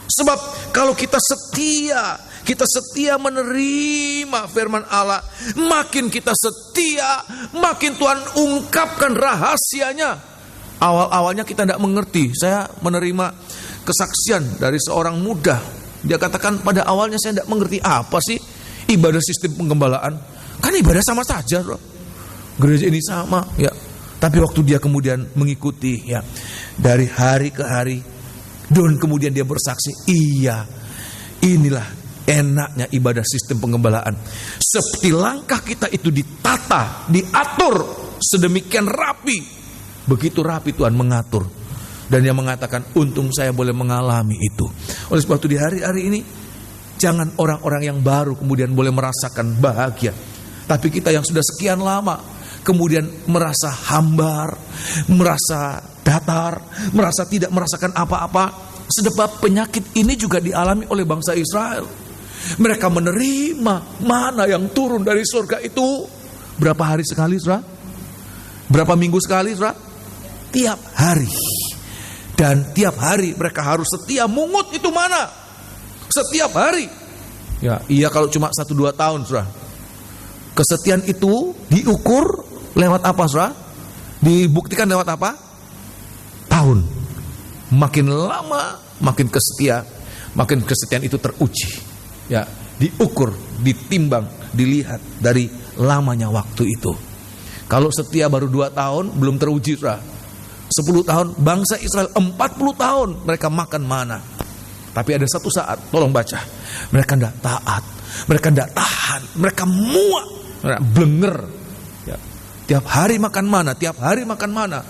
Sebab kalau kita setia menerima firman Allah, makin kita setia, makin Tuhan ungkapkan rahasianya. Awal-awalnya kita tidak mengerti. Saya menerima kesaksian dari seorang muda. Dia katakan pada awalnya saya tidak mengerti apa sih ibadah sistem penggembalaan. Kan ibadah sama saja, bro. Gereja ini sama, ya. Tapi waktu dia kemudian mengikuti, ya, dari hari ke hari, dan kemudian dia bersaksi, iya, inilah enaknya ibadah sistem penggembalaan. Seperti langkah kita itu ditata, diatur sedemikian rapi. Begitu rapi Tuhan mengatur. Dan dia mengatakan, untung saya boleh mengalami itu. Oleh sebab itu di hari-hari ini, jangan orang-orang yang baru kemudian boleh merasakan bahagia. Tapi kita yang sudah sekian lama, kemudian merasa hambar, merasa datar, merasa tidak merasakan apa-apa. Sebab penyakit ini juga dialami oleh bangsa Israel. Mereka menerima mana yang turun dari surga itu. Berapa hari sekali, saudara? Berapa minggu sekali, saudara? Tiap hari. Dan tiap hari mereka harus setia mungut itu mana. Setiap hari. Ya, iya kalau cuma 1-2 tahun, saudara. Kesetiaan itu diukur lewat apa, saudara? Dibuktikan lewat apa? Tahun. Makin lama, makin setia, makin kesetiaan itu teruji. Ya, diukur, ditimbang, dilihat dari lamanya waktu itu. Kalau setia baru 2 tahun, belum teruji, saudara. 10 tahun, bangsa Israel 40 tahun mereka makan mana. Tapi ada satu saat, tolong baca, mereka tidak taat, mereka tidak tahan, mereka muak, mereka blenger. Ya. Tiap hari makan mana, tiap hari makan mana.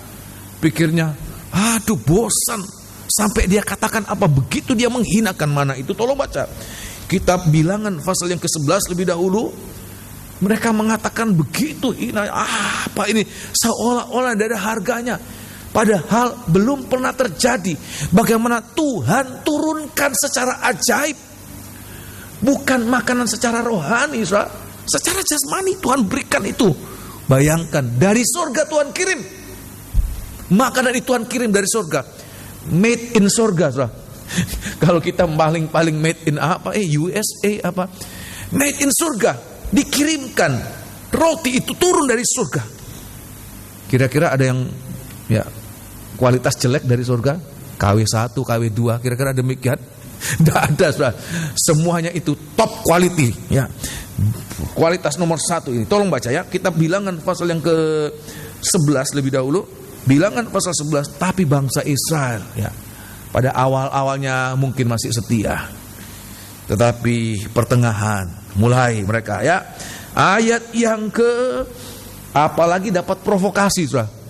Pikirnya, aduh bosan. Sampai dia katakan apa, begitu dia menghinakan mana itu. Tolong baca kitab Bilangan pasal yang ke-11 lebih dahulu. Mereka mengatakan begitu hina, apa ini, seolah-olah tidak ada harganya. Padahal belum pernah terjadi bagaimana Tuhan turunkan secara ajaib. Bukan makanan secara rohani, saudara. Secara jasmani Tuhan berikan itu. Bayangkan, dari surga Tuhan kirim. Makanan itu Tuhan kirim dari surga. Made in surga, saudara. Kalau kita paling made in apa? USA apa? Made in surga. Dikirimkan. Roti itu turun dari surga. Kira-kira ada yang kualitas jelek dari surga? KW1, KW2, kira-kira demikian? Tidak ada, saudara. Semuanya itu top quality, ya. Kualitas nomor 1 ini. Tolong baca ya. Kita Bilangan pasal yang ke-11 lebih dahulu. Bilangan pasal 11. Tapi bangsa Israel, ya, pada awal-awalnya mungkin masih setia. Tetapi pertengahan mulai mereka, ya. Ayat yang apalagi dapat provokasi, saudara.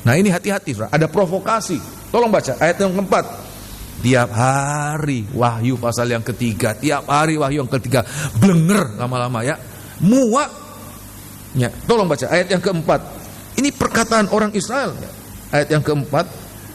Nah ini hati-hati, saudara. Ada provokasi. Tolong baca ayat yang keempat. Tiap hari Wahyu pasal yang ketiga. Tiap hari Wahyu yang ketiga. Blenger lama-lama, ya. Muak. Ya, tolong baca ayat yang keempat. Ini perkataan orang Israel, ya. Ayat yang keempat.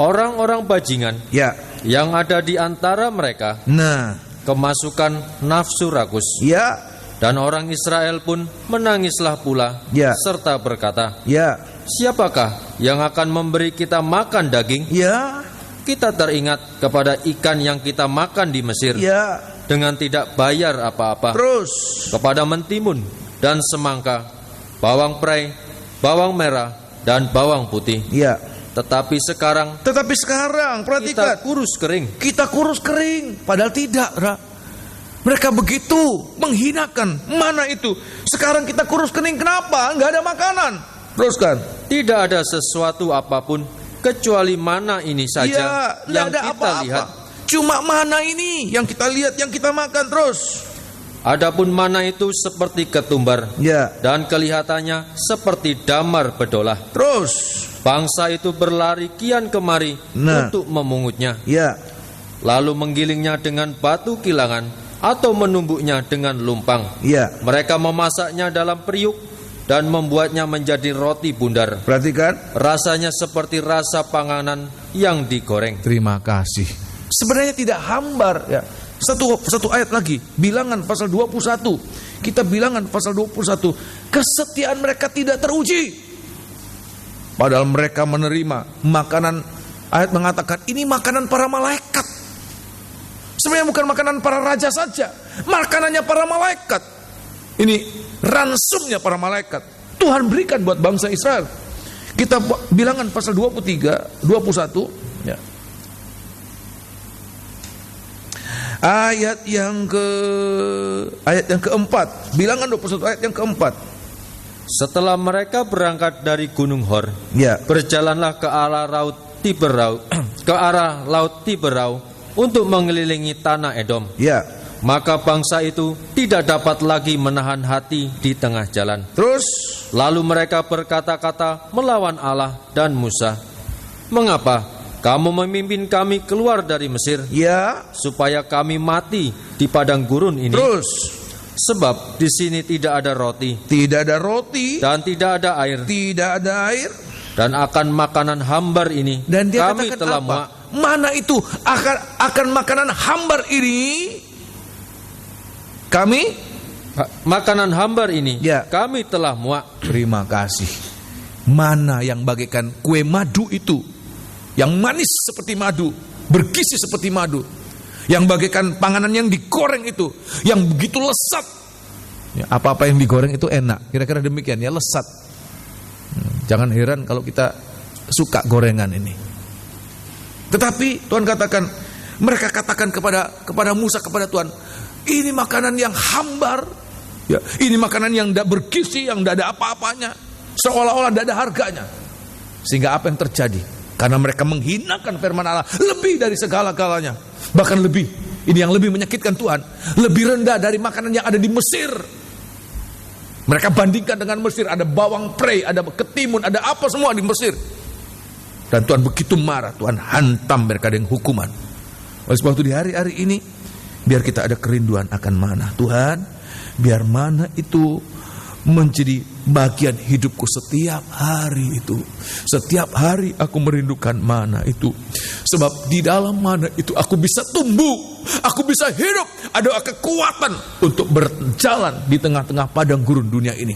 Orang-orang bajingan, ya, yang ada di antara mereka, nah, kemasukan nafsu rakus, ya. Dan orang Israel pun menangislah pula, ya, serta berkata, ya, siapakah yang akan memberi kita makan daging? Ya. Kita teringat kepada ikan yang kita makan di Mesir, ya, dengan tidak bayar apa-apa. Terus kepada mentimun dan semangka, bawang prei, bawang merah dan bawang putih. Ya. Tetapi sekarang perhatikan, kita kurus kering. Padahal tidak, mereka begitu menghinakan. Mana itu? Sekarang kita kurus kering, kenapa? Enggak ada makanan. Teruskan. Tidak ada sesuatu apapun kecuali mana ini saja, ya, yang ada kita apa-apa. Lihat. Cuma mana ini yang kita lihat, yang kita makan. Terus. Adapun mana itu seperti ketumbar, ya, dan kelihatannya seperti damar bedolah. Terus. Bangsa itu berlari kian kemari untuk memungutnya. Ya. Lalu menggilingnya dengan batu kilangan atau menumbuknya dengan lumpang. Ya, Mereka memasaknya dalam periuk dan membuatnya menjadi roti bundar. perhatikan. Rasanya seperti rasa panganan yang digoreng. Terima kasih. Sebenarnya tidak hambar ya. Satu ayat lagi, Bilangan pasal 21. Kita Bilangan pasal 21. Kesetiaan mereka tidak teruji. Padahal mereka menerima makanan, ayat mengatakan ini makanan para malaikat. Sebenarnya bukan makanan para raja saja, makanannya para malaikat. Ini ransumnya para malaikat. Tuhan berikan buat bangsa Israel. Kita Bilangan pasal 23, 21 ya. Ayat yang keempat, Bilangan 21 ayat yang keempat. Setelah mereka berangkat dari Gunung Hor, Ya, berjalanlah ke arah laut Tiberau, untuk mengelilingi tanah Edom. ya. Maka bangsa itu tidak dapat lagi menahan hati di tengah jalan. Terus, Lalu mereka berkata-kata melawan Allah dan Musa. Mengapa kamu memimpin kami keluar dari Mesir, ya. supaya kami mati di padang gurun ini? Terus, Sebab di sini tidak ada roti tidak ada roti, dan tidak ada air, tidak ada air. dan akan makanan hambar ini Dan dia kami katakan telah apa? muak. Mana itu akan makanan hambar ini? Makanan hambar ini Ya. kami telah muak. Terima kasih. Mana yang bagaikan kue madu itu, yang manis seperti madu, bergizi seperti madu, yang bagaikan panganan yang digoreng itu, yang begitu lesat. Ya, apa-apa yang digoreng itu enak. Kira-kira demikian ya, lesat. Jangan heran kalau kita suka gorengan ini. Tetapi Tuhan katakan, mereka katakan kepada Musa, kepada Tuhan, ini makanan yang hambar, ya, ini makanan yang tidak bergizi, yang tidak ada apa-apanya, seolah-olah tidak ada harganya. Sehingga apa yang terjadi? Karena mereka menghinakan firman Allah lebih dari segala-galanya, bahkan lebih. Ini yang lebih menyakitkan Tuhan, lebih rendah dari makanan yang ada di Mesir. Mereka bandingkan dengan Mesir, ada bawang prei, ada ketimun, ada apa semua di Mesir. Dan Tuhan begitu marah, Tuhan hantam mereka dengan hukuman. Oleh sebab itu di hari-hari ini, biar kita ada kerinduan akan mana. Tuhan, biar mana itu menjadi bagian hidupku setiap hari itu. Setiap hari aku merindukan mana itu. Sebab di dalam mana itu aku bisa tumbuh, aku bisa hidup, ada kekuatan untuk berjalan di tengah-tengah padang gurun dunia ini.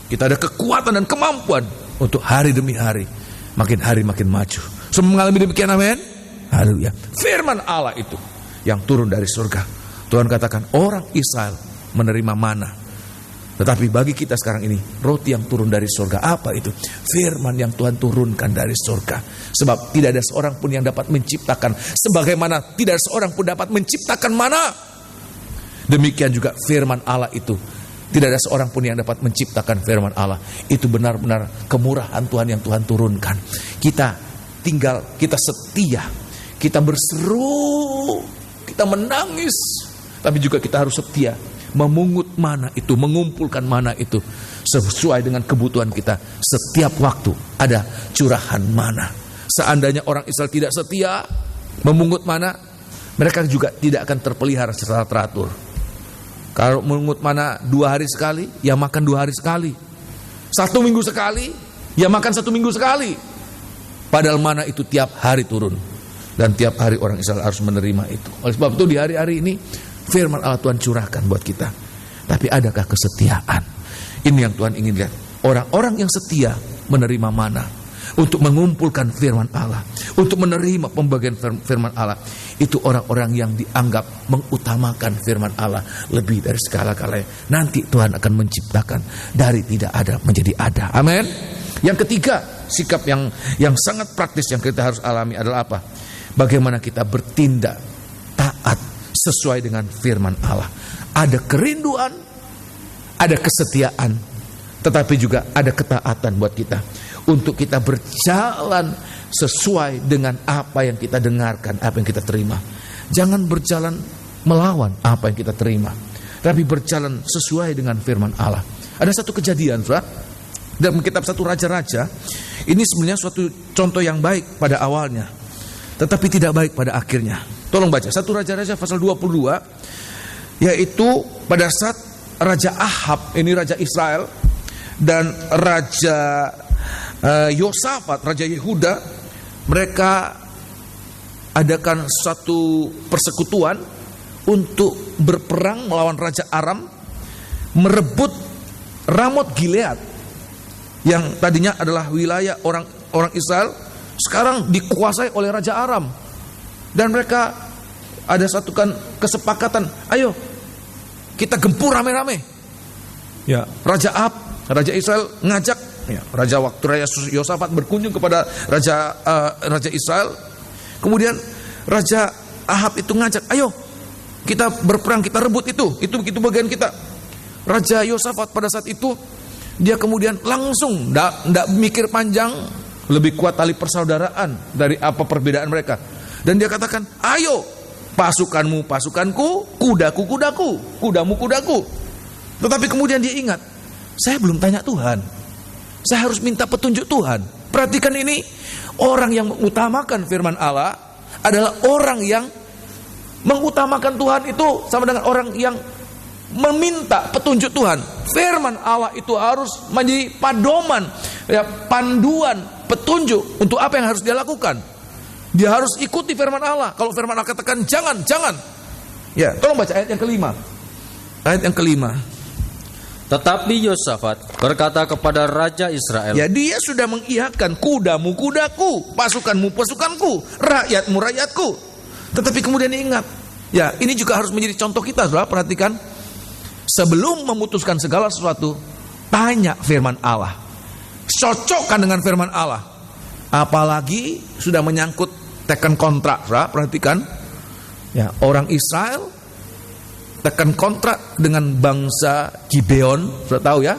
Kita ada kekuatan dan kemampuan untuk hari demi hari, makin hari makin maju. Semua mengalami demikian, amin. Haleluya. Firman Allah itu yang turun dari surga. Tuhan katakan orang Israel menerima mana. Tetapi bagi kita sekarang ini, roti yang turun dari surga apa itu? Firman yang Tuhan turunkan dari surga. Sebab tidak ada seorang pun yang dapat menciptakan, sebagaimana tidak ada seorang pun dapat menciptakan mana. Demikian juga firman Allah itu, tidak ada seorang pun yang dapat menciptakan firman Allah. Itu benar-benar kemurahan Tuhan yang Tuhan turunkan. Kita tinggal, kita setia, kita berseru, kita menangis, tapi juga kita harus setia memungut mana itu, mengumpulkan mana itu sesuai dengan kebutuhan kita. Setiap waktu ada curahan mana. Seandainya orang Israel tidak setia memungut mana, mereka juga tidak akan terpelihara secara teratur. Kalau memungut mana 2 hari sekali, ya makan 2 hari sekali. 1 minggu sekali, ya makan 1 minggu sekali. Padahal mana itu tiap hari turun, dan tiap hari orang Israel harus menerima itu. Oleh sebab itu di hari-hari ini firman Allah Tuhan curahkan buat kita. Tapi adakah kesetiaan? Ini yang Tuhan ingin lihat. Orang-orang yang setia menerima mana, untuk mengumpulkan firman Allah, untuk menerima pembagian firman Allah. Itu orang-orang yang dianggap mengutamakan firman Allah lebih dari segala-galanya. Nanti Tuhan akan menciptakan dari tidak ada menjadi ada. Amin. Yang ketiga, sikap yang sangat praktis yang kita harus alami adalah apa? Bagaimana kita bertindak taat sesuai dengan firman Allah. Ada kerinduan, ada kesetiaan, tetapi juga ada ketaatan buat kita. Untuk kita berjalan sesuai dengan apa yang kita dengarkan, apa yang kita terima. Jangan berjalan melawan apa yang kita terima, tapi berjalan sesuai dengan firman Allah. Ada satu kejadian, saudara, dalam kitab 1 Raja-Raja. Ini sebenarnya suatu contoh yang baik pada awalnya, tetapi tidak baik pada akhirnya. Tolong baca 1 Raja-Raja pasal 22. yaitu pada saat Raja Ahab, ini Raja Israel, dan Raja Yosafat, Raja Yehuda, mereka adakan satu persekutuan untuk berperang melawan Raja Aram, merebut Ramot Gilead yang tadinya adalah wilayah orang Israel, sekarang dikuasai oleh Raja Aram. Dan mereka ada satukan kesepakatan, ayo kita gempur rame-rame. Ya, Raja Ahab, Raja Israel ngajak, ya, waktu Raja Yosafat berkunjung kepada Raja Israel. Kemudian Raja Ahab itu ngajak, ayo kita berperang, kita rebut itu bagian kita. Raja Yosafat pada saat itu dia kemudian langsung tidak mikir panjang, lebih kuat tali persaudaraan dari apa perbedaan mereka. Dan dia katakan, ayo pasukanmu pasukanku, kudaku kudaku, kudamu kudaku. Tetapi kemudian dia ingat, saya belum tanya Tuhan, saya harus minta petunjuk Tuhan. Perhatikan ini, orang yang mengutamakan firman Allah adalah orang yang mengutamakan Tuhan, itu sama dengan orang yang meminta petunjuk Tuhan. Firman Allah itu harus menjadi padoman, ya, panduan, petunjuk untuk apa yang harus dia lakukan. Dia harus ikuti firman Allah. Kalau firman Allah katakan jangan. Ya, tolong baca ayat yang kelima. Ayat yang kelima. Tetapi Yosafat berkata kepada Raja Israel, ya, dia sudah mengiyakan, kudamu kudaku, pasukanmu pasukanku, rakyatmu rakyatku. Tetapi kemudian ingat, ya, ini juga harus menjadi contoh kita, saudara. Perhatikan, sebelum memutuskan segala sesuatu, tanya firman Allah, cocokkan dengan firman Allah. Apalagi sudah menyangkut tekan kontrak, saudara. Perhatikan, ya, orang Israel tekan kontrak dengan bangsa Gibeon, sudah tahu ya.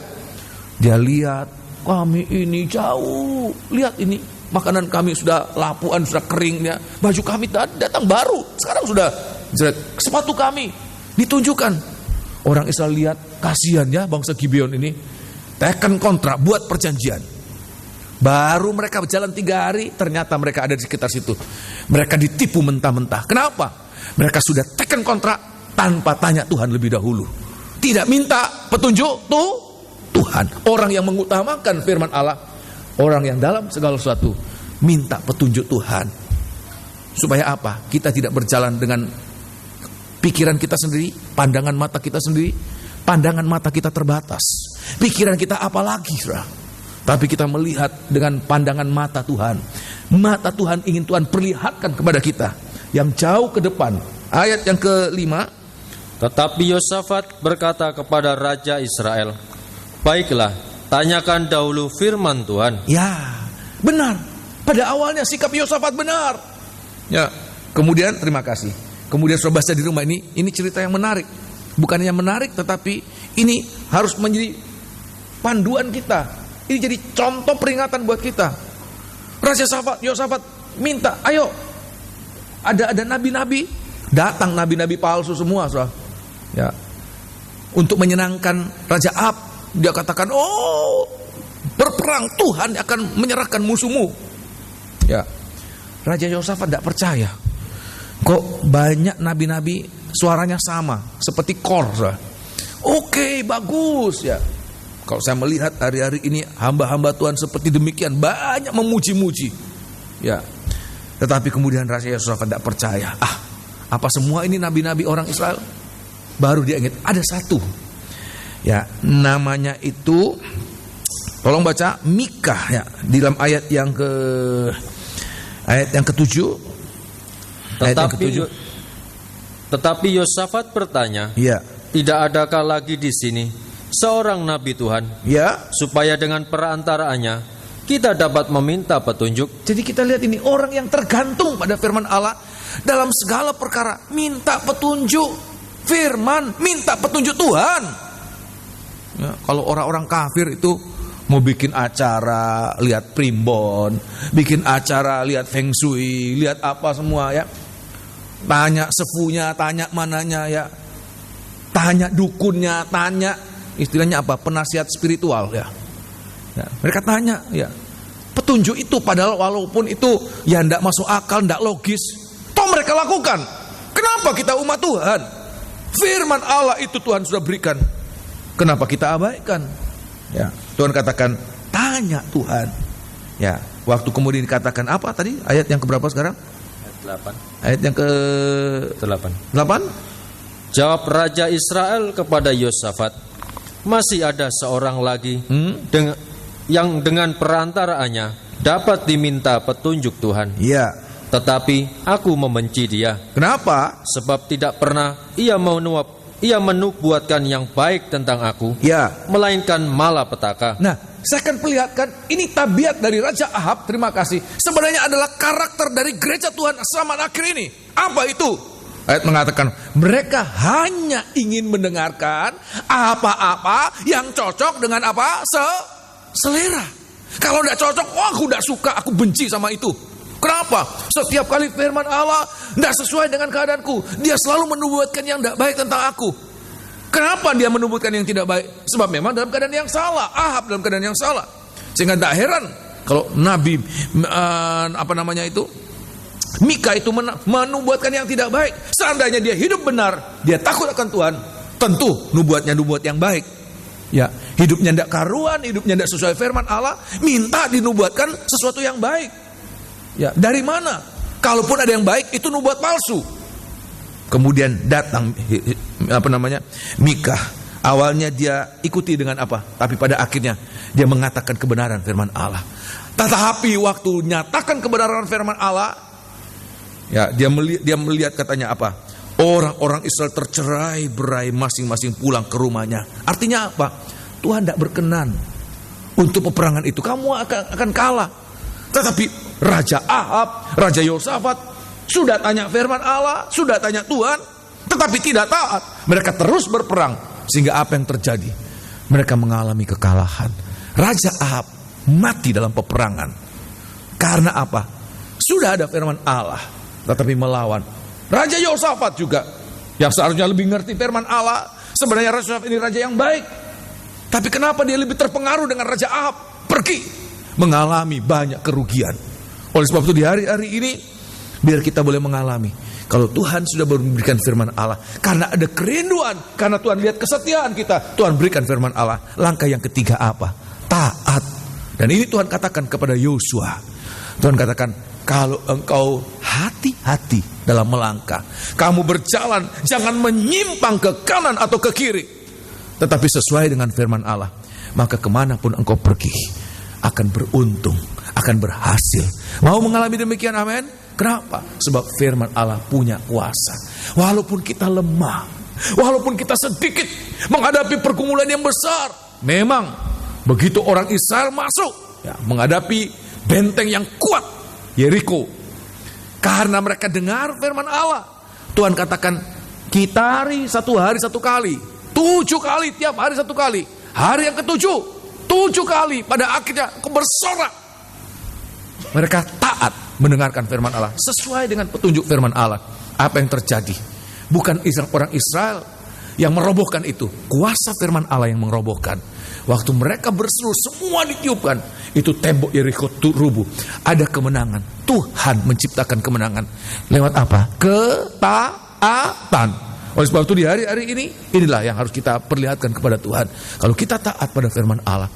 Dia lihat, kami ini jauh, lihat ini makanan kami sudah lapuan, sudah kering ya. Baju kami datang baru, sekarang sudah jelek. Sepatu kami ditunjukkan. Orang Israel lihat, kasihan ya bangsa Gibeon ini. Tekan kontrak, buat perjanjian. Baru mereka berjalan 3 hari, ternyata mereka ada di sekitar situ. Mereka ditipu mentah-mentah. Kenapa? Mereka sudah tekan kontrak tanpa tanya Tuhan lebih dahulu. Tidak minta petunjuk Tuhan. Orang yang mengutamakan firman Allah, orang yang dalam segala sesuatu minta petunjuk Tuhan. Supaya apa? Kita tidak berjalan dengan pikiran kita sendiri, pandangan mata kita sendiri. Pandangan mata kita terbatas. Pikiran kita apa lagi, saudara? Tapi kita melihat dengan pandangan mata Tuhan. Mata Tuhan ingin Tuhan perlihatkan kepada kita yang jauh ke depan. Ayat yang kelima. Tetapi Yosafat berkata kepada Raja Israel, baiklah, tanyakan dahulu firman Tuhan. Ya, benar. Pada awalnya sikap Yosafat benar. Ya, kemudian terima kasih. Kemudian saudara baca di rumah ini cerita yang menarik. Bukan yang menarik, tetapi ini harus menjadi panduan kita. Ini jadi contoh peringatan buat kita. Raja Yosafat minta, ayo, ada nabi-nabi, datang nabi-nabi palsu semua, saudara. Ya, untuk menyenangkan Raja Ahab, dia katakan, oh, berperang, Tuhan akan menyerahkan musuhmu. Ya, Raja Yosafat tidak percaya. Kok banyak nabi-nabi suaranya sama, seperti kor, saudara. Oke, bagus ya. Kalau saya melihat hari-hari ini hamba-hamba Tuhan seperti demikian, banyak memuji-muji. Ya. Tetapi kemudian Raja Yosafat tidak percaya. Apa semua ini nabi-nabi orang Israel? Baru dia ingat ada satu. Ya, namanya itu, tolong baca Mikah ya, di dalam ayat yang ke-7. Tetapi Yosafat bertanya, ya, tidak adakah lagi di sini seorang nabi Tuhan, ya, supaya dengan perantaraannya kita dapat meminta petunjuk. Jadi kita lihat ini orang yang tergantung pada firman Allah dalam segala perkara, minta petunjuk firman, minta petunjuk Tuhan. Ya, kalau orang-orang kafir itu mau bikin acara, lihat primbon, bikin acara, lihat feng shui, lihat apa semua ya. Tanya sepunya, tanya mananya ya. Tanya dukunnya, tanya istilahnya apa? Penasihat spiritual ya. Ya, mereka tanya ya. Petunjuk itu padahal walaupun itu ya tidak masuk akal, tidak logis, toh mereka lakukan. Kenapa kita umat Tuhan? Firman Allah itu Tuhan sudah berikan. Kenapa kita abaikan? Ya, Tuhan katakan, tanya Tuhan. Ya, waktu kemudian dikatakan apa tadi? Ayat yang keberapa sekarang? Ayat 8. Ayat yang ke 8. Jawab Raja Israel kepada Yosafat, masih ada seorang lagi yang dengan perantaraannya dapat diminta petunjuk Tuhan. Iya. Tetapi aku membenci dia. Kenapa? Sebab tidak pernah ia menubuatkan yang baik tentang aku, Ya. melainkan malapetaka. Nah, saya akan perlihatkan ini tabiat dari Raja Ahab. Terima kasih. Sebenarnya adalah karakter dari gereja Tuhan zaman akhir ini. Apa itu? Ayat mengatakan mereka hanya ingin mendengarkan apa-apa yang cocok dengan apa? Selera. Kalau tidak cocok, aku tidak suka, aku benci sama itu. Kenapa? Setiap kali firman Allah tidak sesuai dengan keadaanku, dia selalu menubuatkan yang tidak baik tentang aku. Kenapa dia menubuatkan yang tidak baik? Sebab memang dalam keadaan yang salah. Ahab dalam keadaan yang salah. Sehingga tidak heran kalau Nabi Mika itu menubuatkan yang tidak baik. Seandainya dia hidup benar, dia takut akan Tuhan, tentu nubuatnya nubuat yang baik. Ya, hidupnya tidak karuan, hidupnya tidak sesuai firman Allah, minta dinubuatkan sesuatu yang baik. Ya, dari mana? Kalaupun ada yang baik, itu nubuat palsu. Kemudian datang Mika. Awalnya dia ikuti dengan apa? Tapi pada akhirnya dia mengatakan kebenaran firman Allah. Tetapi waktu nyatakan kebenaran firman Allah, ya, dia melihat katanya apa? Orang-orang Israel tercerai-berai, masing-masing pulang ke rumahnya. Artinya apa? Tuhan tidak berkenan untuk peperangan itu. Kamu akan kalah. Tetapi Raja Ahab, Raja Yosafat sudah tanya firman Allah, sudah tanya Tuhan, tetapi tidak taat. Mereka terus berperang. Sehingga apa yang terjadi? Mereka mengalami kekalahan. Raja Ahab mati dalam peperangan. Karena apa? Sudah ada firman Allah, tetapi melawan. Raja Yosafat juga, yang seharusnya lebih ngerti firman Allah. Sebenarnya Raja Yosafat ini raja yang baik, tapi kenapa dia lebih terpengaruh dengan Raja Ahab? Pergi, mengalami banyak kerugian. Oleh sebab itu di hari-hari ini, biar kita boleh mengalami, kalau Tuhan sudah memberikan firman Allah, karena ada kerinduan, karena Tuhan lihat kesetiaan kita, Tuhan berikan firman Allah. Langkah yang ketiga apa? Taat. Dan ini Tuhan katakan kepada Yosua. Tuhan katakan, kalau engkau hati-hati dalam melangkah, kamu berjalan, jangan menyimpang ke kanan atau ke kiri, tetapi sesuai dengan firman Allah, maka kemanapun engkau pergi, akan beruntung, akan berhasil. Mau mengalami demikian, amin? Kenapa? Sebab firman Allah punya kuasa. Walaupun kita lemah, walaupun kita sedikit menghadapi pergumulan yang besar, memang begitu orang Israel masuk, ya, menghadapi benteng yang kuat, Yeriko, karena mereka dengar firman Allah. Tuhan katakan, kitari 1 hari 1 kali, 7 kali tiap hari 1 kali. Hari yang ke-7, 7 kali. Pada akhirnya bersorak. Mereka taat mendengarkan firman Allah, sesuai dengan petunjuk firman Allah. Apa yang terjadi? Bukan orang Israel yang merobohkan itu, kuasa firman Allah yang merobohkan. Waktu mereka berseru, semua ditiupkan, itu tembok Yeriko rubuh. Ada kemenangan. Tuhan menciptakan kemenangan lewat apa? Ketaatan. Oleh sebab itu di hari-hari ini, inilah yang harus kita perlihatkan kepada Tuhan. Kalau kita taat pada firman Allah,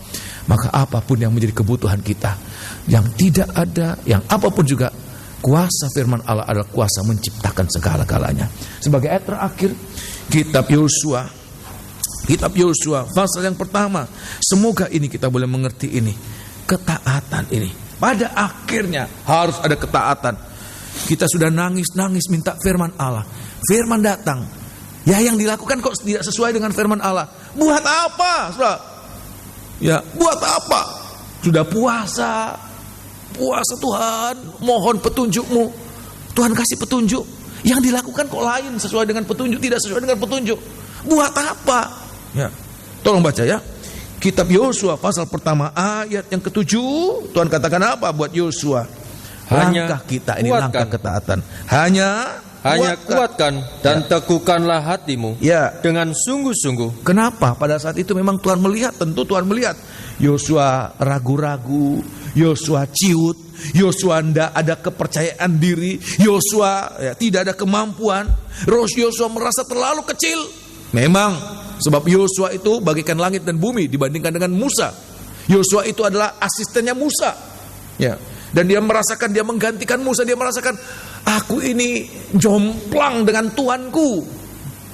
maka apapun yang menjadi kebutuhan kita, yang tidak ada, yang apapun juga, kuasa firman Allah adalah kuasa menciptakan segala-galanya. Sebagai ayat terakhir, kitab Yosua pasal yang pertama. Semoga ini kita boleh mengerti ini, ketaatan ini. Pada akhirnya harus ada ketaatan. Kita sudah nangis-nangis minta firman Allah. Firman datang. Ya, yang dilakukan kok tidak sesuai dengan firman Allah. Buat apa? Ya, buat apa? Sudah puasa Tuhan, mohon petunjukmu. Tuhan kasih petunjuk. Yang dilakukan kok lain, sesuai dengan petunjuk, tidak sesuai dengan petunjuk. Buat apa? Ya, tolong baca ya. Kitab Yosua pasal pertama ayat yang ke-7. Tuhan katakan apa buat Yosua? Langkah kita ini langkah ketaatan. Hanya kuatkan dan teguhkanlah hatimu, ya, dengan sungguh-sungguh. Kenapa? Pada saat itu memang Tuhan melihat, tentu Tuhan melihat Yosua ragu-ragu, Yosua ciut, Yosua tidak ada kepercayaan diri, Yosua tidak ada kemampuan, Yosua merasa terlalu kecil. Memang, sebab Yosua itu bagaikan langit dan bumi dibandingkan dengan Musa. Yosua itu adalah asistennya Musa. Ya. Dan dia merasakan, dia menggantikan Musa, dia merasakan, aku ini jomplang dengan Tuanku.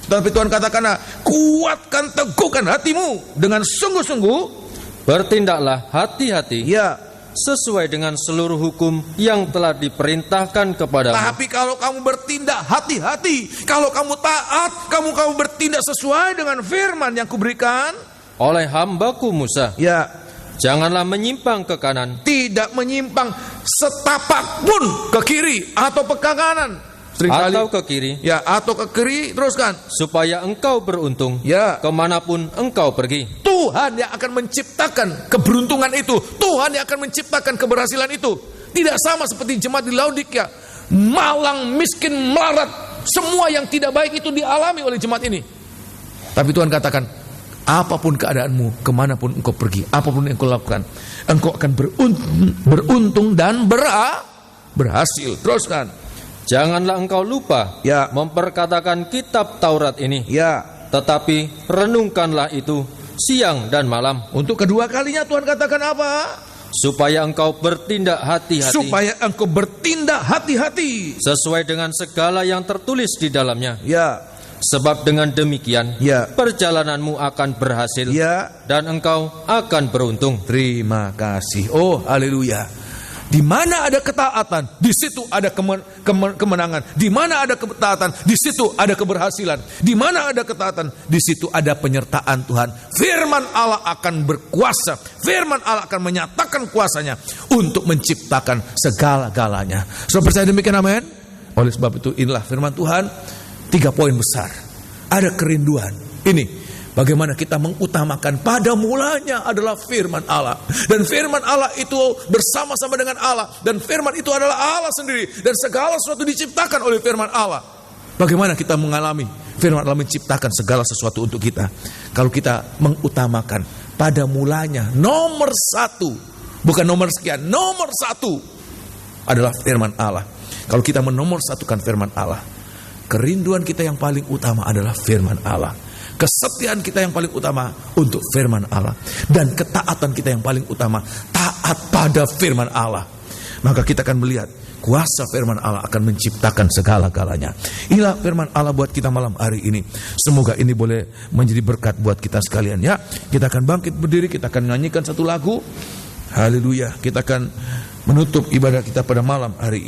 Tapi Tuhan katakan, kuatkan, teguhkan hatimu dengan sungguh-sungguh. Bertindaklah hati-hati, Ya. sesuai dengan seluruh hukum yang telah diperintahkan kepadamu. Tapi kalau kamu bertindak hati-hati, kalau kamu taat, kamu bertindak sesuai dengan firman yang kuberikan Oleh hambaku Musa, ya, janganlah menyimpang ke kanan tidak menyimpang setapak pun ke kiri atau ke kanan. Seringkali atau ke kiri, ya, atau ke kiri, teruskan. supaya engkau beruntung Ya, kemanapun engkau pergi. Tuhan yang akan menciptakan keberuntungan itu, Tuhan yang akan menciptakan keberhasilan itu. Tidak sama seperti jemaat di Laodikia, malang, miskin, melarat, semua yang tidak baik itu dialami oleh jemaat ini. Tapi Tuhan katakan, apapun keadaanmu, kemanapun engkau pergi, apapun yang engkau lakukan, engkau akan beruntung dan berhasil. Teruskan. Janganlah engkau lupa Ya. memperkatakan kitab Taurat ini, Ya, tetapi renungkanlah itu siang dan malam, untuk kedua kalinya Tuhan katakan apa? supaya engkau bertindak hati-hati Supaya engkau bertindak hati-hati. sesuai dengan segala yang tertulis di dalamnya. Ya, Sebab dengan demikian Ya. perjalananmu akan berhasil ya. dan engkau akan beruntung. Terima kasih. Oh, haleluya. Di mana ada ketaatan, di situ ada kemenangan. Di mana ada ketaatan, di situ ada keberhasilan. Di mana ada ketaatan, di situ ada penyertaan Tuhan. Firman Allah akan berkuasa. Firman Allah akan menyatakan kuasanya untuk menciptakan segala-galanya. Saudara percaya demikian, amin? Oleh sebab itu inilah firman Tuhan. 3 poin besar. Ada kerinduan. Ini bagaimana kita mengutamakan, pada mulanya adalah firman Allah. Dan firman Allah itu bersama-sama dengan Allah. Dan firman itu adalah Allah sendiri. Dan segala sesuatu diciptakan oleh firman Allah. Bagaimana kita mengalami firman Allah menciptakan segala sesuatu untuk kita? Kalau kita mengutamakan, pada mulanya nomor 1, bukan nomor sekian, nomor 1 adalah firman Allah. Kalau kita menomorsatukan firman Allah, kerinduan kita yang paling utama adalah firman Allah. Kesetiaan kita yang paling utama untuk firman Allah. Dan ketaatan kita yang paling utama, taat pada firman Allah. Maka kita akan melihat kuasa firman Allah akan menciptakan segala-galanya. Inilah firman Allah buat kita malam hari ini. Semoga ini boleh menjadi berkat buat kita sekalian ya. Kita akan bangkit berdiri, kita akan nyanyikan satu lagu. Haleluya. Kita akan menutup ibadah kita pada malam hari ini.